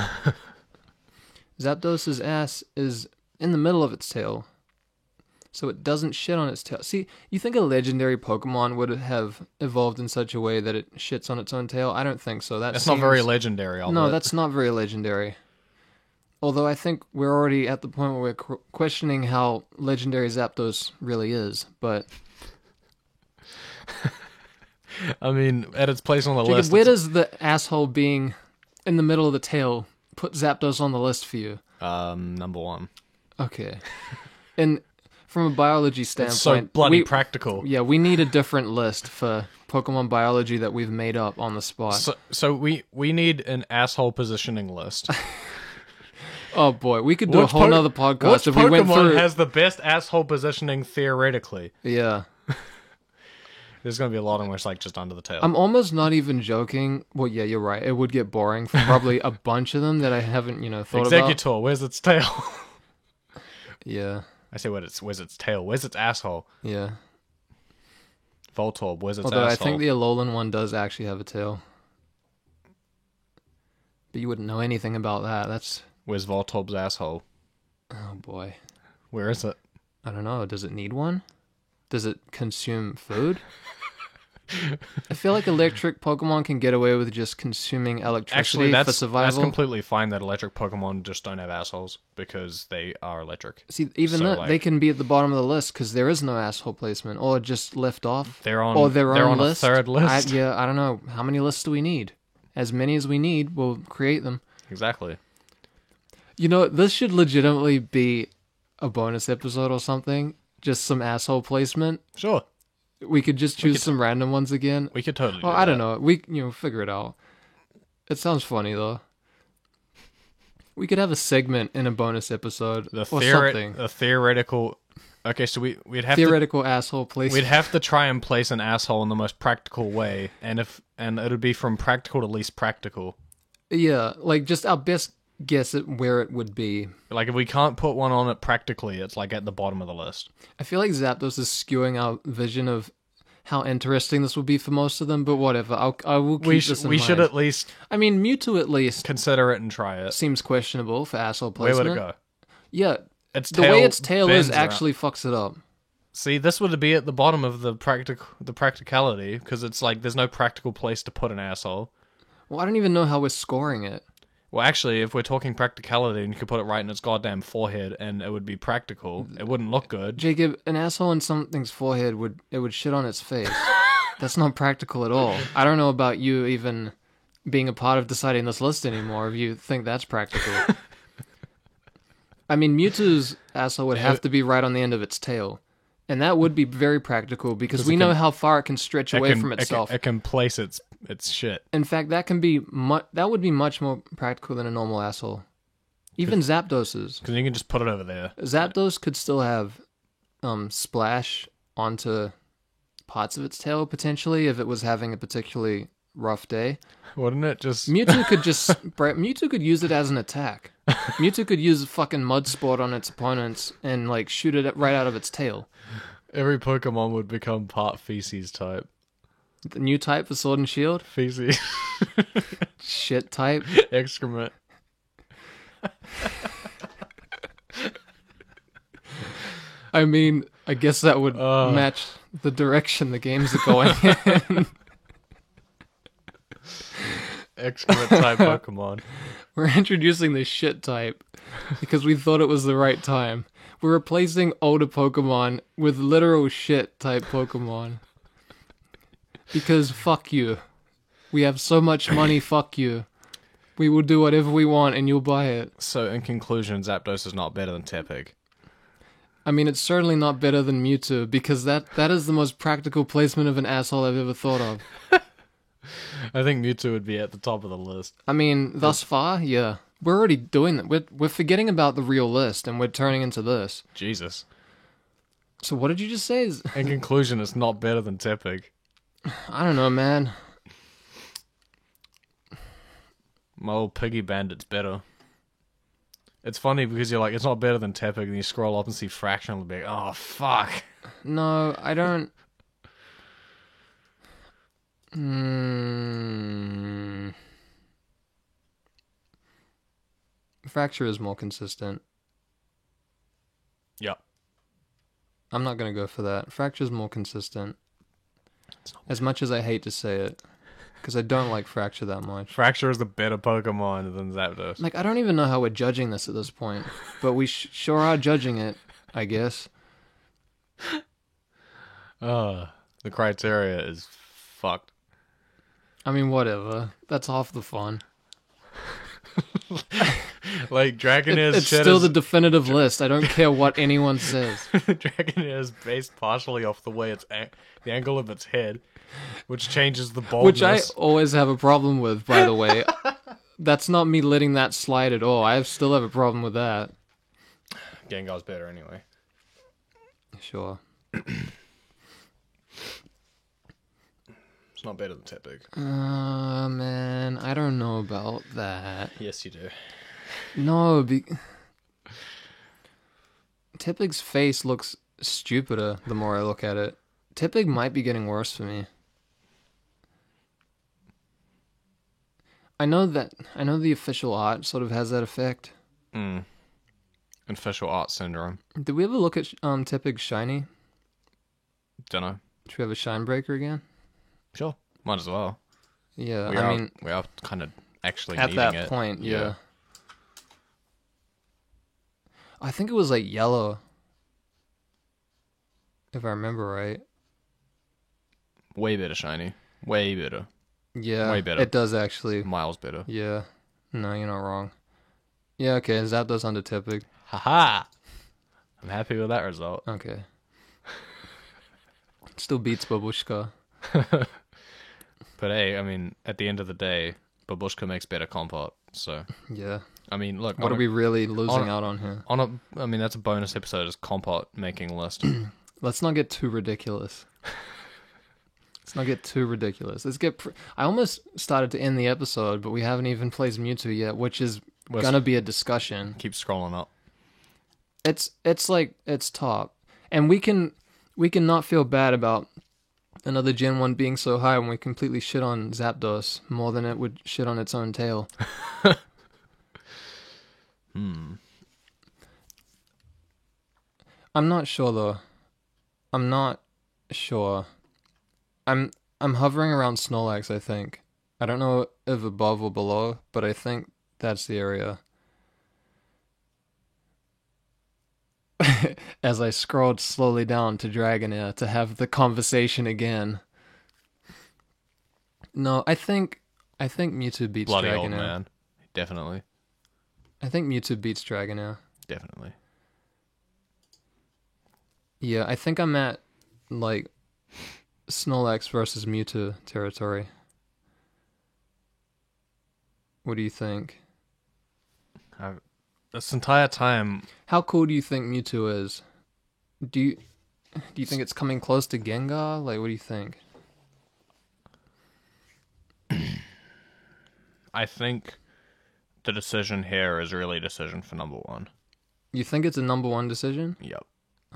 S1: Zapdos' ass is in the middle of its tail, so it doesn't shit on its tail. See, you think a legendary Pokemon would have evolved in such a way that it shits on its own tail? I don't think so.
S2: That's not very legendary,
S1: No, that's not very legendary. Although I think we're already at the point where we're questioning how legendary Zapdos really is, but...
S2: I mean, at its place on the
S1: Jacob,
S2: list...
S1: where does the asshole being in the middle of the tail put Zapdos on the list for you?
S2: Number 1.
S1: Okay. And from a biology standpoint...
S2: It's so bloody practical.
S1: Yeah, we need a different list for Pokemon biology that we've made up on the spot.
S2: So we need an asshole positioning list.
S1: Oh boy, we could do a whole nother podcast if we went through...
S2: Which Pokemon has the best asshole positioning theoretically?
S1: Yeah.
S2: There's going to be a lot of them where it's like just under the tail.
S1: I'm almost not even joking. Well, yeah, you're right. It would get boring for probably a bunch of them that I haven't, thought about.
S2: Executor, where's its tail?
S1: Yeah.
S2: I say where's its tail? Where's its asshole?
S1: Yeah.
S2: Voltorb, where's its
S1: Although
S2: asshole?
S1: I think the Alolan one does actually have a tail. But you wouldn't know anything about that. That's...
S2: Where's Voltorb's asshole?
S1: Oh, boy.
S2: Where is it?
S1: I don't know. Does it need one? Does it consume food? I feel like electric Pokemon can get away with just consuming electricity for survival.
S2: That's completely fine that electric Pokemon just don't have assholes because they are electric.
S1: See, even that, they can be at the bottom of the list because there is no asshole placement, or just left off.
S2: They're on,
S1: or their own list.
S2: A third list.
S1: I don't know. How many lists do we need? As many as we need, we'll create them.
S2: Exactly.
S1: This should legitimately be a bonus episode or something. Just some asshole placement.
S2: Sure.
S1: We could just choose some random ones again.
S2: We could totally do
S1: I don't know. We, figure it out. It sounds funny, though. We could have a segment in a bonus episode or something.
S2: The theoretical... Okay, so we'd have
S1: theoretical asshole placement.
S2: We'd have to try and place an asshole in the most practical way, and it would be from practical to least practical.
S1: Yeah, like just our best guess at where it would be.
S2: Like if we can't put one on it practically, it's like at the bottom of the list.
S1: I feel like Zapdos is skewing our vision of how interesting this would be for most of them, but whatever. I will keep this in mind.
S2: We should at least...
S1: I mean, Mewtwo at least...
S2: Consider it and try it.
S1: Seems questionable for asshole placement.
S2: Where would it go?
S1: Yeah. The way its tail is actually fucks it up.
S2: See, this would be at the bottom of the practicality, because it's like there's no practical place to put an asshole.
S1: Well, I don't even know how we're scoring it.
S2: Well, actually, if we're talking practicality, and you could put it right in its goddamn forehead, and it would be practical, it wouldn't look good.
S1: Jacob, an asshole in something's forehead would shit on its face. That's not practical at all. I don't know about you even being a part of deciding this list anymore, if you think that's practical. I mean, Mewtwo's asshole would have to be right on the end of its tail. And that would be very practical because we know how far it can stretch away from itself.
S2: It can place its shit.
S1: In fact, that would be much more practical than a normal asshole. Even Zapdos's.
S2: Because you can just put it over there.
S1: Zapdos could still have splash onto parts of its tail, potentially, if it was having a particularly rough day.
S2: Wouldn't it just...
S1: Mewtwo could use it as an attack. Mewtwo could use a fucking mud sport on its opponents and, like, shoot it right out of its tail.
S2: Every Pokemon would become part Feces type.
S1: The new type for Sword and Shield?
S2: Feces.
S1: Shit type?
S2: Excrement.
S1: I mean, I guess that would match the direction the games are going in.
S2: Excrement type Pokemon.
S1: We're introducing the shit type because we thought it was the right time. We're replacing older Pokemon with literal shit type Pokemon. Because fuck you. We have so much money, fuck you. We will do whatever we want and you'll buy it.
S2: So in conclusion, Zapdos is not better than Tepig.
S1: I mean, it's certainly not better than Mewtwo because that is the most practical placement of an asshole I've ever thought of.
S2: I think Mewtwo would be at the top of the list.
S1: I mean, thus far, yeah. We're already doing that. We're forgetting about the real list, and we're turning into this.
S2: Jesus.
S1: So what did you just say?
S2: In conclusion, it's not better than Tepig.
S1: I don't know, man.
S2: My old Piggy Bandit's better. It's funny because you're like, it's not better than Tepig, and you scroll up and see Fractional and be like, oh, fuck.
S1: No, I don't... Fracture is more consistent.
S2: Yep.
S1: I'm not going to go for that. Fracture's more consistent. As much as I hate to say it. Because I don't like Fracture that much.
S2: Fracture is the better Pokemon than Zapdos.
S1: Like, I don't even know how we're judging this at this point. But we sure are judging it, I guess.
S2: The criteria is fucked.
S1: I mean, whatever. That's half the fun.
S2: Like, Dragonair's
S1: it's still the definitive list. I don't care what anyone says.
S2: Dragonair is based partially off the way the angle of its head, which changes the boldness.
S1: Which I always have a problem with, by the way. That's not me letting that slide at all. I still have a problem with that.
S2: Gengar's better anyway.
S1: Sure.
S2: not better than Tepig.
S1: Man, I don't know about that.
S2: Yes, you do.
S1: No, Tepig's face looks stupider the more I look at it. Tepig might be getting worse for me. I know the official art sort of has that effect.
S2: Official art syndrome.
S1: Did we ever look at Tepig's shiny?
S2: Dunno.
S1: Should we have a shine breaker again?
S2: Sure. Might as well.
S1: Yeah,
S2: We are kind of actually
S1: at
S2: needing
S1: that
S2: it.
S1: point, yeah. I think it was like yellow, if I remember right.
S2: Way better shiny. Way better.
S1: Yeah,
S2: Way better.
S1: it does actually.
S2: Miles better.
S1: Yeah, no, you're not wrong. Yeah, okay, Zapdos under Tepig.
S2: Haha! I'm happy with that result.
S1: Okay. Still beats Babushka.
S2: But hey, I mean, at the end of the day, Babushka makes better Compot. So,
S1: Yeah.
S2: I mean, look.
S1: What are we really losing out on here?
S2: I mean, that's a bonus episode, is Compot making a list.
S1: Let's not get too ridiculous. Let's not get too ridiculous. Let's get. I almost started to end the episode, but we haven't even placed Mewtwo yet, which is gonna be a discussion.
S2: Keep scrolling up.
S1: It's like it's top, and we can not feel bad about another Gen 1 being so high when we completely shit on Zapdos more than it would shit on its own tail. I'm not sure though. I'm not sure. I'm hovering around Snorlax, I think. I don't know if above or below, but I think that's the area. As I scrolled slowly down to Dragonair to have the conversation again. No, I think Mewtwo beats
S2: Bloody
S1: Dragonair.
S2: old man. Definitely.
S1: I think Mewtwo beats Dragonair.
S2: Definitely.
S1: Yeah, I think I'm at, like, Snorlax versus Mewtwo territory. What do you think?
S2: This entire time,
S1: How cool do you think Mewtwo is? Do you think it's coming close to Gengar? Like, what do you think?
S2: I think the decision here is really a decision for number one.
S1: You think it's a number one decision?
S2: Yep.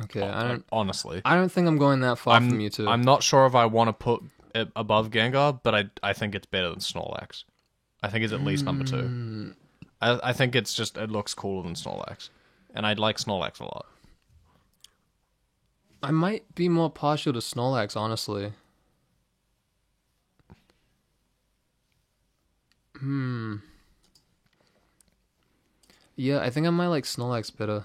S1: Okay, I
S2: Honestly.
S1: don't think I'm going that far from Mewtwo.
S2: I'm not sure if I want to put it above Gengar, but I think it's better than Snorlax. I think it's at least number two. I think it's just, it looks cooler than Snorlax. And I like Snorlax a lot.
S1: I might be more partial to Snorlax, honestly. Yeah, I think I might like Snorlax better.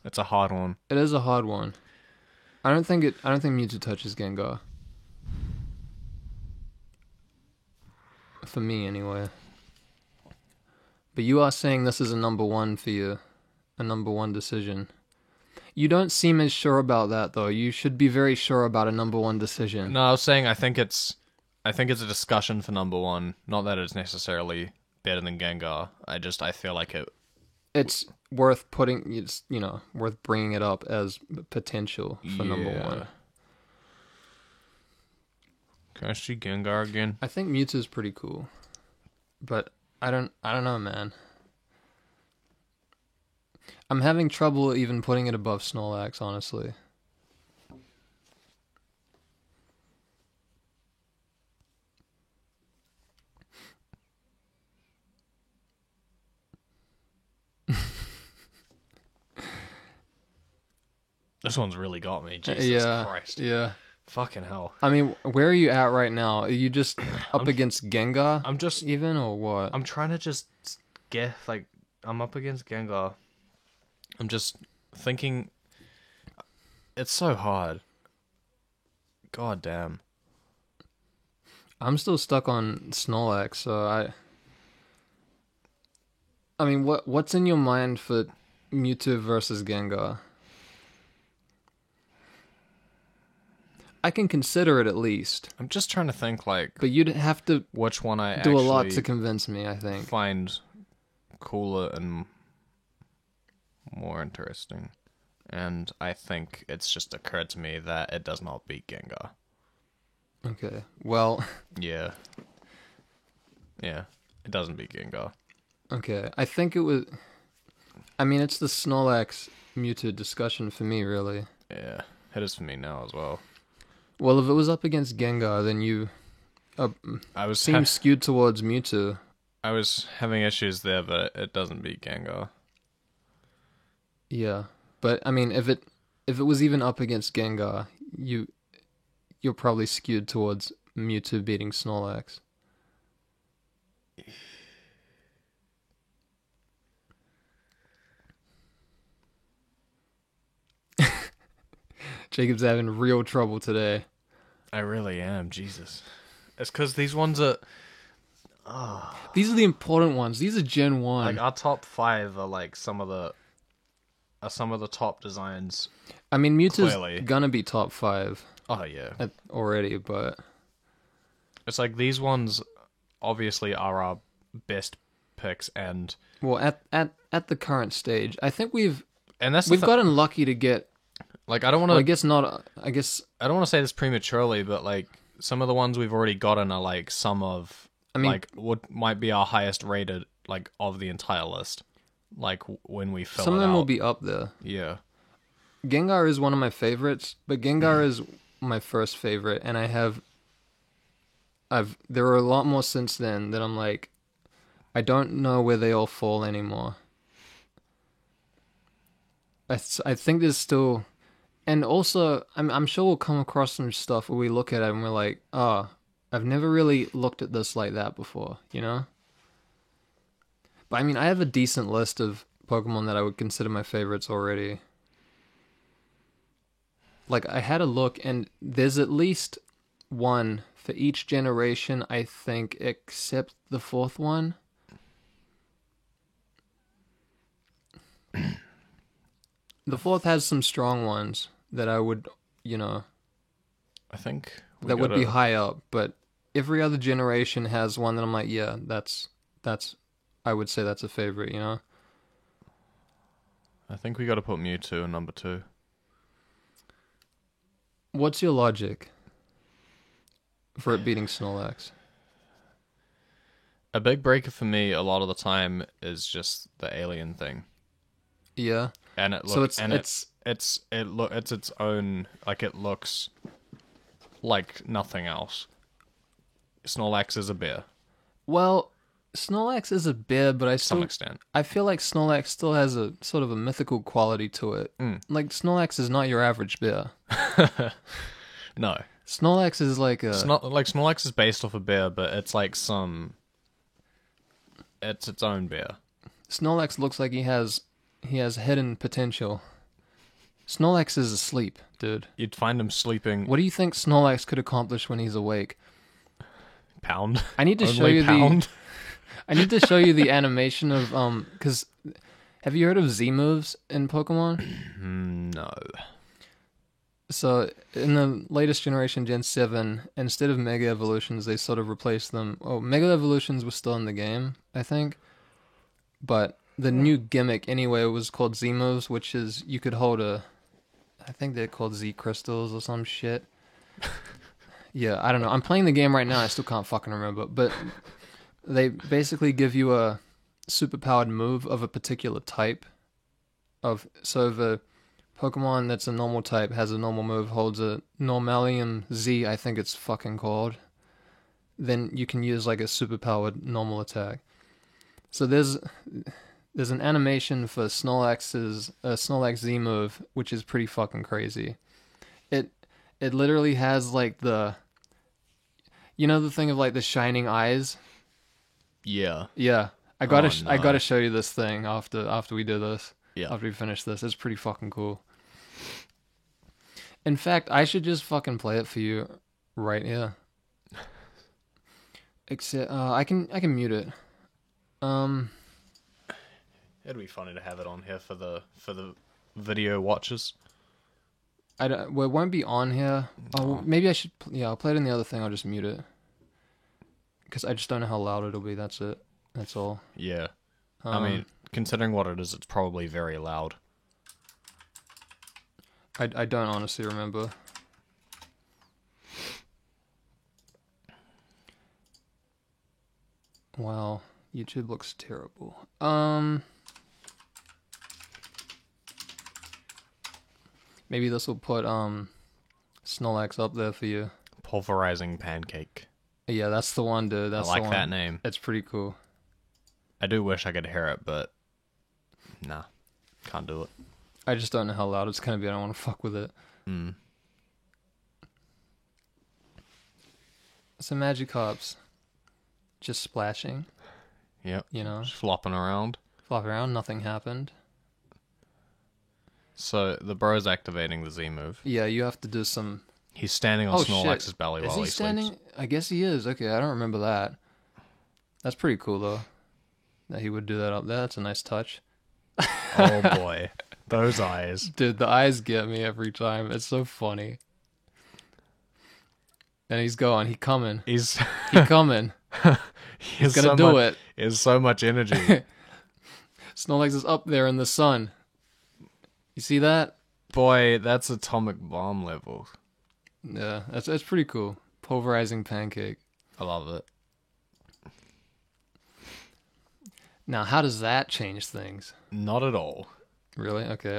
S2: It's a hard one.
S1: It is a hard one. I don't think Mewtwo touches Gengar. For me, anyway. But you are saying this is a number one for you. A number one decision. You don't seem as sure about that, though. You should be very sure about a number one decision.
S2: No, I was saying I think it's a discussion for number one. Not that it's necessarily better than Gengar. I feel like
S1: it's worth putting, it's, worth bringing it up as potential for number one.
S2: Can I see Gengar again?
S1: I think Mewtwo's pretty cool, but I don't know, man. I'm having trouble even putting it above Snorlax, honestly.
S2: This one's really got me. Jesus Christ.
S1: Yeah.
S2: Fucking hell.
S1: I mean, where are you at right now? Are you just up against Gengar?
S2: I'm just
S1: even, or what?
S2: I'm trying to just get, like, I'm up against Gengar. I'm just thinking, it's so hard. God damn.
S1: I'm still stuck on Snorlax, so I mean, what's in your mind for Mewtwo versus Gengar? I can consider it at least.
S2: I'm just trying to think, like,
S1: but you'd have to
S2: which one I
S1: do a lot to convince me, I think.
S2: Find cooler and more interesting. and I think it's just occurred to me that it does not beat Gengar.
S1: Okay. Well,
S2: Yeah. Yeah. It doesn't beat Gengar.
S1: okay. I think it was. I mean, it's the Snorlax Mewtwo discussion for me, really.
S2: Yeah. It is for me now as well.
S1: Well, if it was up against Gengar, then you
S2: I was
S1: seem skewed towards Mewtwo.
S2: I was having issues there, but it doesn't beat Gengar.
S1: Yeah, but I mean, if it was even up against Gengar, you're probably skewed towards Mewtwo beating Snorlax. Jacob's having real trouble today.
S2: I really am, Jesus. It's because these ones are...
S1: These are the important ones. These are Gen 1.
S2: Like, our top 5 are like some of the top designs.
S1: I mean, Mewtwo's
S2: clearly.
S1: gonna be top 5
S2: Oh, yeah.
S1: already, but...
S2: It's like these ones obviously are our best picks, and...
S1: Well, at the current stage, I think we've
S2: that's
S1: gotten lucky to get...
S2: Like, I don't want to...
S1: Well, I guess not... I guess...
S2: I don't want to say this prematurely, but, like, some of the ones we've already gotten are, like, some of...
S1: I mean...
S2: Like, what might be our highest rated, like, of the entire list. Like, when we fill it out.
S1: Some of them will be up there.
S2: Yeah.
S1: Gengar is one of my favorites, but Gengar is my first favorite, and there are a lot more since then that I'm like, I don't know where they all fall anymore. I think there's still, and also I'm sure we'll come across some stuff where we look at it and we're like, oh, I've never really looked at this like that before, you know? But I mean, I have a decent list of Pokemon that I would consider my favorites already. Like, I had a look, and there's at least one for each generation, I think, except the fourth one. The fourth has some strong ones that I would,
S2: I think...
S1: that would be high up, but every other generation has one that I'm like, yeah, that's I would say that's a favorite, you know?
S2: I think we got to put Mewtwo in number 2.
S1: What's your logic for it beating Snorlax?
S2: A big breaker for me a lot of the time is just the alien thing.
S1: Yeah.
S2: And it looks... So it's its own... Like, it looks like nothing else. Snorlax is a bear.
S1: Well, Snorlax is a bear, but
S2: to some extent.
S1: I feel like Snorlax still has a sort of a mythical quality to it. Like, Snorlax is not your average bear.
S2: No.
S1: Snorlax is like a...
S2: Snorlax is based off a bear, but it's like it's its own bear.
S1: Snorlax looks like he has hidden potential. Snorlax is asleep, dude.
S2: You'd find him sleeping...
S1: What do you think Snorlax could accomplish when he's awake?
S2: Pound.
S1: I need to show you I need to show you the animation of because have you heard of Z moves in Pokemon?
S2: No.
S1: So in the latest generation, Gen 7, instead of Mega Evolutions, they sort of replaced them. Oh, Mega Evolutions was still in the game, I think, but the new gimmick anyway was called Z moves, which is you could hold I think they're called Z crystals or some shit. Yeah, I don't know. I'm playing the game right now. I still can't fucking remember. But they basically give you a superpowered move of a particular type. So if a Pokemon that's a normal type has a normal move, holds a Normalium Z, I think it's fucking called, then you can use like a superpowered normal attack. So there's an animation for Snorlax Z move, which is pretty fucking crazy. It literally has like the thing of like the shining eyes.
S2: Yeah.
S1: Yeah. I gotta show you this thing after we do this.
S2: Yeah.
S1: After we finish this, it's pretty fucking cool. In fact, I should just fucking play it for you, right? Yeah. Except I can mute it.
S2: It'd be funny to have it on here for the video watchers.
S1: Well, it won't be on here. Oh, maybe I should. Yeah, I'll play it in the other thing. I'll just mute it because I just don't know how loud it'll be. That's it. That's all.
S2: Yeah. I mean, considering what it is, it's probably very loud.
S1: I don't honestly remember. Wow, YouTube looks terrible. Maybe this will put Snorlax up there for you.
S2: Pulverizing Pancake.
S1: Yeah, that's the one, dude. That's
S2: I like
S1: the one.
S2: that name.
S1: It's pretty cool.
S2: I do wish I could hear it, but nah, can't do it.
S1: I just don't know how loud it's gonna be. I don't want to fuck with it. So Magikarps, just splashing.
S2: Yep.
S1: You know,
S2: Just flopping around.
S1: flop around. Nothing happened.
S2: So the bro's activating the Z move.
S1: Yeah, you have to do some.
S2: He's standing on
S1: Oh,
S2: Snorlax's
S1: shit.
S2: belly
S1: Is
S2: while
S1: he
S2: he
S1: standing?
S2: sleeps.
S1: I guess he is. Okay, I don't remember that. That's pretty cool though. That he would do that up there. That's a nice touch.
S2: Oh boy, those eyes.
S1: Dude, the eyes get me every time. It's so funny. And he's going. He coming.
S2: He's
S1: He coming. He's gonna do it.
S2: He has so much energy.
S1: Snorlax is up there in the sun. You see that?
S2: Boy, that's atomic bomb level.
S1: Yeah, that's pretty cool. Pulverizing Pancake.
S2: I love it.
S1: Now, how does that change things?
S2: Not at all.
S1: Really? Okay.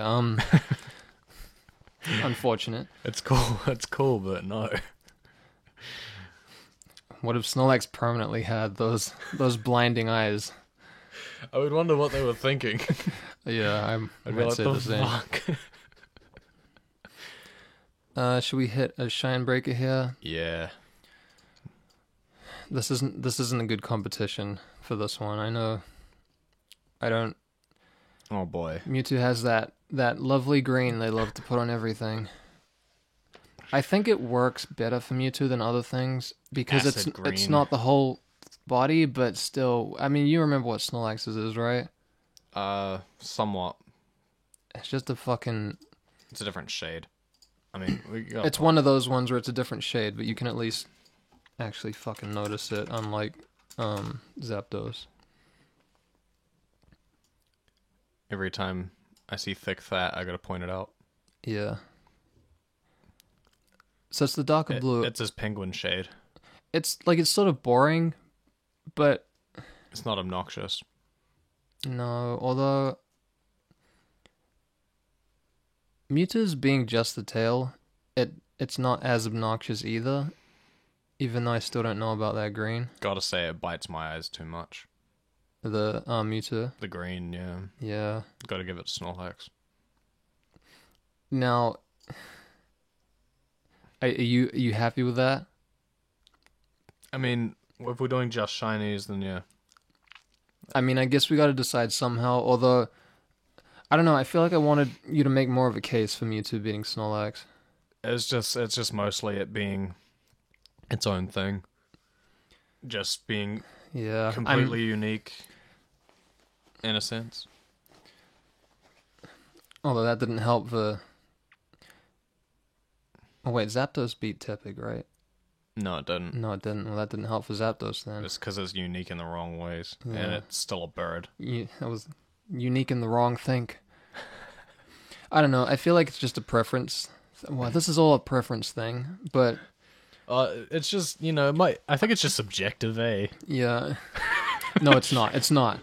S1: Unfortunate.
S2: It's cool. It's cool, but no.
S1: What if Snorlax permanently had those blinding eyes?
S2: I would wonder what they were thinking.
S1: Yeah, I
S2: I'd be
S1: might
S2: like,
S1: say
S2: the
S1: the same.
S2: fuck?
S1: Should we hit a Shine Breaker here?
S2: Yeah.
S1: This isn't a good competition for this one. I know. I don't.
S2: Oh boy.
S1: Mewtwo has that lovely green they love to put on everything. I think it works better for Mewtwo than other things because
S2: Acid
S1: it's
S2: green.
S1: not the whole body, but still. I mean, you remember what Snorlax's is, right?
S2: Somewhat.
S1: It's just a fucking.
S2: It's a different shade. I mean,
S1: It's one of those ones where it's a different shade, but you can at least actually fucking notice it, unlike Zapdos.
S2: Every time I see thick fat, I gotta point it out.
S1: Yeah. So it's the darker blue.
S2: It's his penguin shade.
S1: It's sort of boring, but
S2: It's not obnoxious.
S1: no, although Mewtwo's being just the tail, it's not as obnoxious either, even though I still don't know about that green.
S2: Gotta say, it bites my eyes too much.
S1: The Mewtwo.
S2: The green, yeah.
S1: Yeah.
S2: Gotta give it to Snorlax.
S1: Now, are you happy with that?
S2: I mean, if we're doing just shinies, then yeah.
S1: I mean, I guess we got to decide somehow. Although, I don't know. I feel like I wanted you to make more of a case for Mewtwo beating Snorlax.
S2: It's just mostly it being its own thing. Just being
S1: Yeah,
S2: completely unique, in a sense.
S1: Although that didn't help the. Oh wait, Zapdos beat Tepig, right?
S2: No, it didn't.
S1: No, it didn't. Well, that didn't help for Zapdos then.
S2: It's because it's unique in the wrong ways, and
S1: Yeah.
S2: it's still a bird.
S1: That was unique in the wrong think. I don't know. I feel like it's just a preference. Well, this is all a preference thing, but
S2: It's just, I think it's just subjective, eh?
S1: yeah. No, it's not. It's not.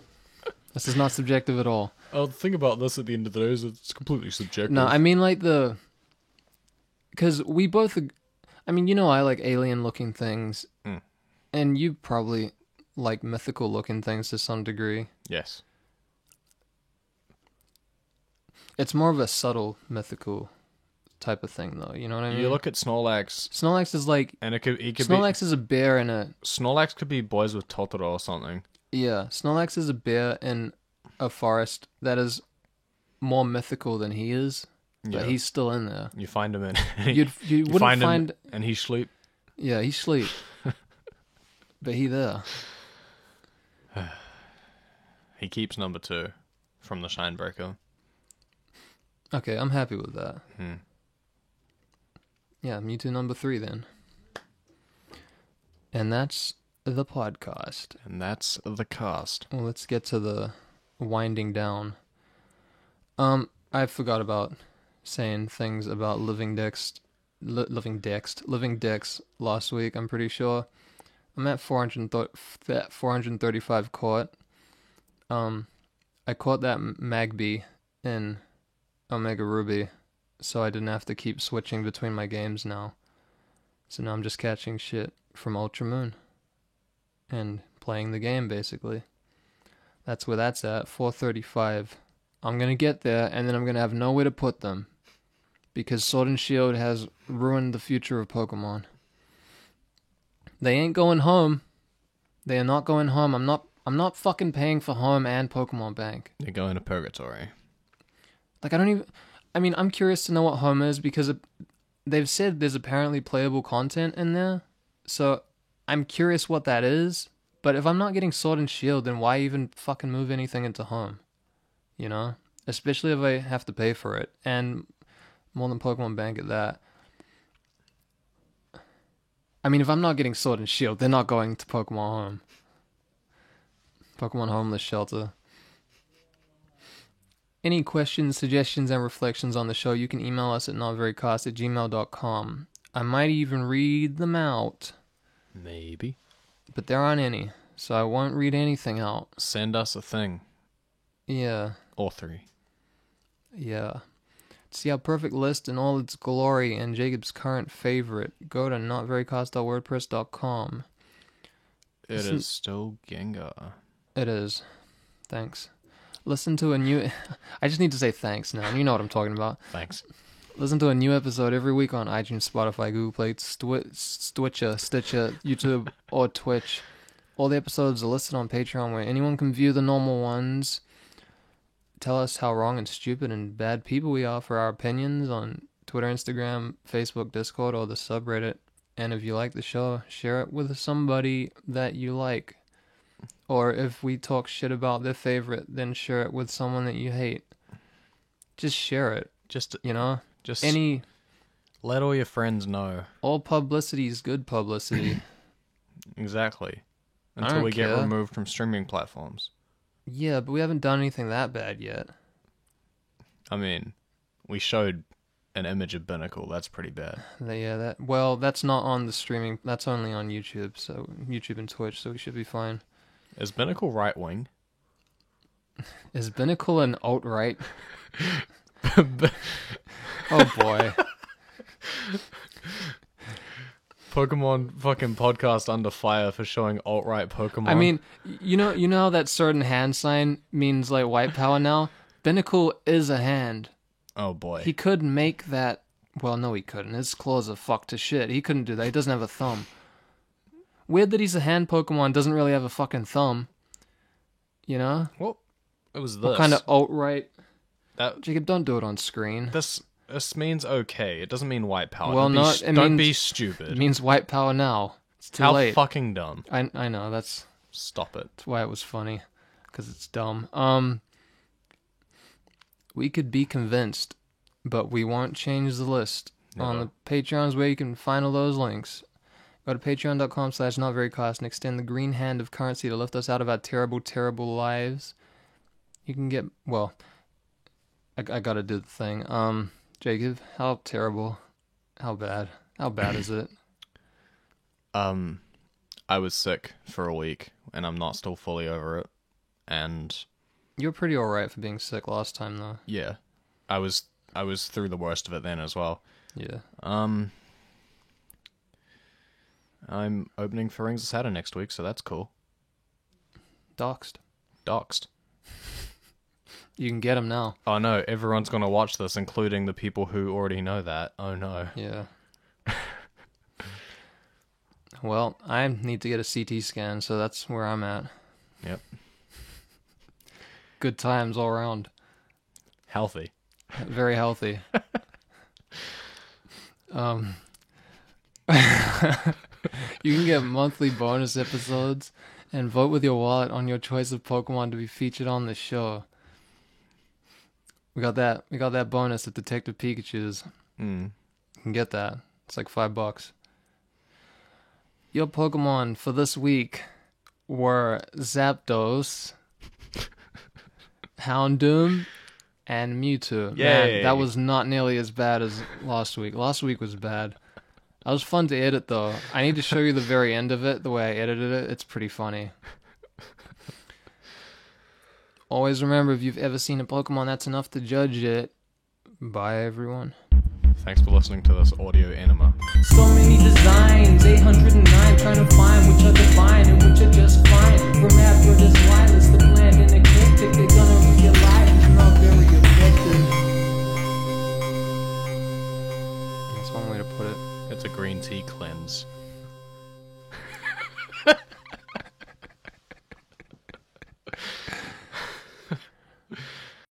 S1: This is not subjective at all.
S2: The thing about this at the end of the day is it's completely subjective.
S1: No, I mean like because we both. I mean, I like alien-looking things, and you probably like mythical-looking things to some degree.
S2: Yes.
S1: It's more of a subtle mythical type of thing, though. You know what I mean?
S2: You look at Snorlax,
S1: Snorlax is like
S2: and he could
S1: Snorlax is a bear in a
S2: Snorlax could be boys with Totoro or something.
S1: yeah. Snorlax is a bear in a forest that is more mythical than he is, but he's still in there.
S2: You find him in.
S1: You wouldn't find
S2: him, and he sleep.
S1: yeah, he sleep, but he there.
S2: He keeps number 2 from the Shinebreaker.
S1: Okay, I'm happy with that.
S2: Hmm.
S1: Yeah, Mewtwo number 3 then. And that's the podcast.
S2: And that's the cast.
S1: Well, let's get to the winding down. I forgot about saying things about living dicks last week. I'm pretty sure. I'm at 435 caught. I caught that Magby in Omega Ruby, so I didn't have to keep switching between my games now. So now I'm just catching shit from Ultra Moon and playing the game, basically. That's where that's at, 435. I'm gonna get there, and then I'm gonna have nowhere to put them, because Sword and Shield has ruined the future of Pokemon. They ain't going home. They are not going home. I'm not fucking paying for home and Pokemon Bank.
S2: You're going to purgatory.
S1: Like, I'm curious to know what home is, because they've said there's apparently playable content in there. So I'm curious what that is. But if I'm not getting Sword and Shield, then why even fucking move anything into home? You know? Especially if I have to pay for it. And more than Pokemon Bank at that. I mean, if I'm not getting Sword and Shield, they're not going to Pokemon Home. Pokemon Homeless Shelter. Any questions, suggestions, and reflections on the show, you can email us at notverycast@gmail.com. I might even read them out.
S2: Maybe.
S1: But there aren't any, so I won't read anything out.
S2: Send us a thing.
S1: Yeah.
S2: Or 3.
S1: Yeah. To see our perfect list in all its glory and Jacob's current favorite, go to notverycast.wordpress.com.
S2: It is still Gengar.
S1: It is. Thanks. Listen to a new... I just need to say thanks now. You know what I'm talking about.
S2: Thanks.
S1: Listen to a new episode every week on iTunes, Spotify, Google Play, Stitcher, YouTube, or Twitch. All the episodes are listed on Patreon, where anyone can view the normal ones. Tell us how wrong and stupid and bad people we are for our opinions on Twitter, Instagram, Facebook, Discord, or the subreddit. And if you like the show, share it with somebody that you like. Or if we talk shit about their favorite, then share it with someone that you hate. Just share it.
S2: Just,
S1: you know?
S2: Just
S1: let
S2: all your friends know.
S1: All publicity is good publicity.
S2: Exactly. Until we get removed from streaming platforms.
S1: Yeah, but we haven't done anything that bad yet.
S2: I mean, we showed an image of Binnacle. That's pretty bad.
S1: Yeah, that's not on the streaming. That's only on YouTube, so YouTube and Twitch, so we should be fine.
S2: Is Binnacle right wing?
S1: Is Binnacle an alt-right? Oh boy.
S2: Pokemon fucking podcast under fire for showing alt-right Pokemon.
S1: I mean, you know how that certain hand sign means like white power now? Binnacle is a hand.
S2: Oh boy.
S1: He could make that. Well, no, he couldn't. His claws are fucked to shit. He couldn't do that. He doesn't have a thumb. Weird that he's a hand Pokemon, doesn't really have a fucking thumb. You know?
S2: Well, it was this.
S1: What kind of alt-right?
S2: That,
S1: Jacob, don't do it on screen.
S2: This means okay. It doesn't mean white power.
S1: Well,
S2: don't be stupid.
S1: It means white power now. It's too
S2: How
S1: late.
S2: fucking dumb.
S1: I know, that's...
S2: Stop it.
S1: That's why it was funny. Because it's dumb. We could be convinced, but we won't change the list.
S2: Never.
S1: On the Patreons where you can find all those links. Go to patreon.com/notverycast and extend the green hand of currency to lift us out of our terrible, terrible lives. You can get... Well, I gotta do the thing. Jacob, how terrible? How bad? How bad is it?
S2: I was sick for a week, and I'm not still fully over it. And
S1: you were pretty alright for being sick last time, though.
S2: Yeah, I was through the worst of it then as well.
S1: Yeah.
S2: I'm opening for Rings of Saturn next week, so that's cool.
S1: Doxed. You can get them now.
S2: Oh no, everyone's gonna watch this, including the people who already know that. Oh no.
S1: Yeah. Well, I need to get a CT scan, so that's where I'm at.
S2: Yep.
S1: Good times all around.
S2: Healthy.
S1: Very healthy. You can get monthly bonus episodes and vote with your wallet on your choice of Pokemon to be featured on the show. We got that bonus at Detective Pikachu's. You can get that. It's like $5. Your Pokemon for this week were Zapdos, Houndoom, and Mewtwo.
S2: Yay.
S1: Man, that was not nearly as bad as last week. Last week was bad. That was fun to edit, though. I need to show you the very end of it, the way I edited it. It's pretty funny. Always remember, if you've ever seen a Pokemon, that's enough to judge it. Bye, everyone.
S2: Thanks for listening to this audio enema.
S1: So many designs, 809, trying to find which are divine and which are just fine. From after this wireless, the bland and eclectic, they're gonna read your life, it's not very effective. That's one way to put it.
S2: It's a green tea cleanse.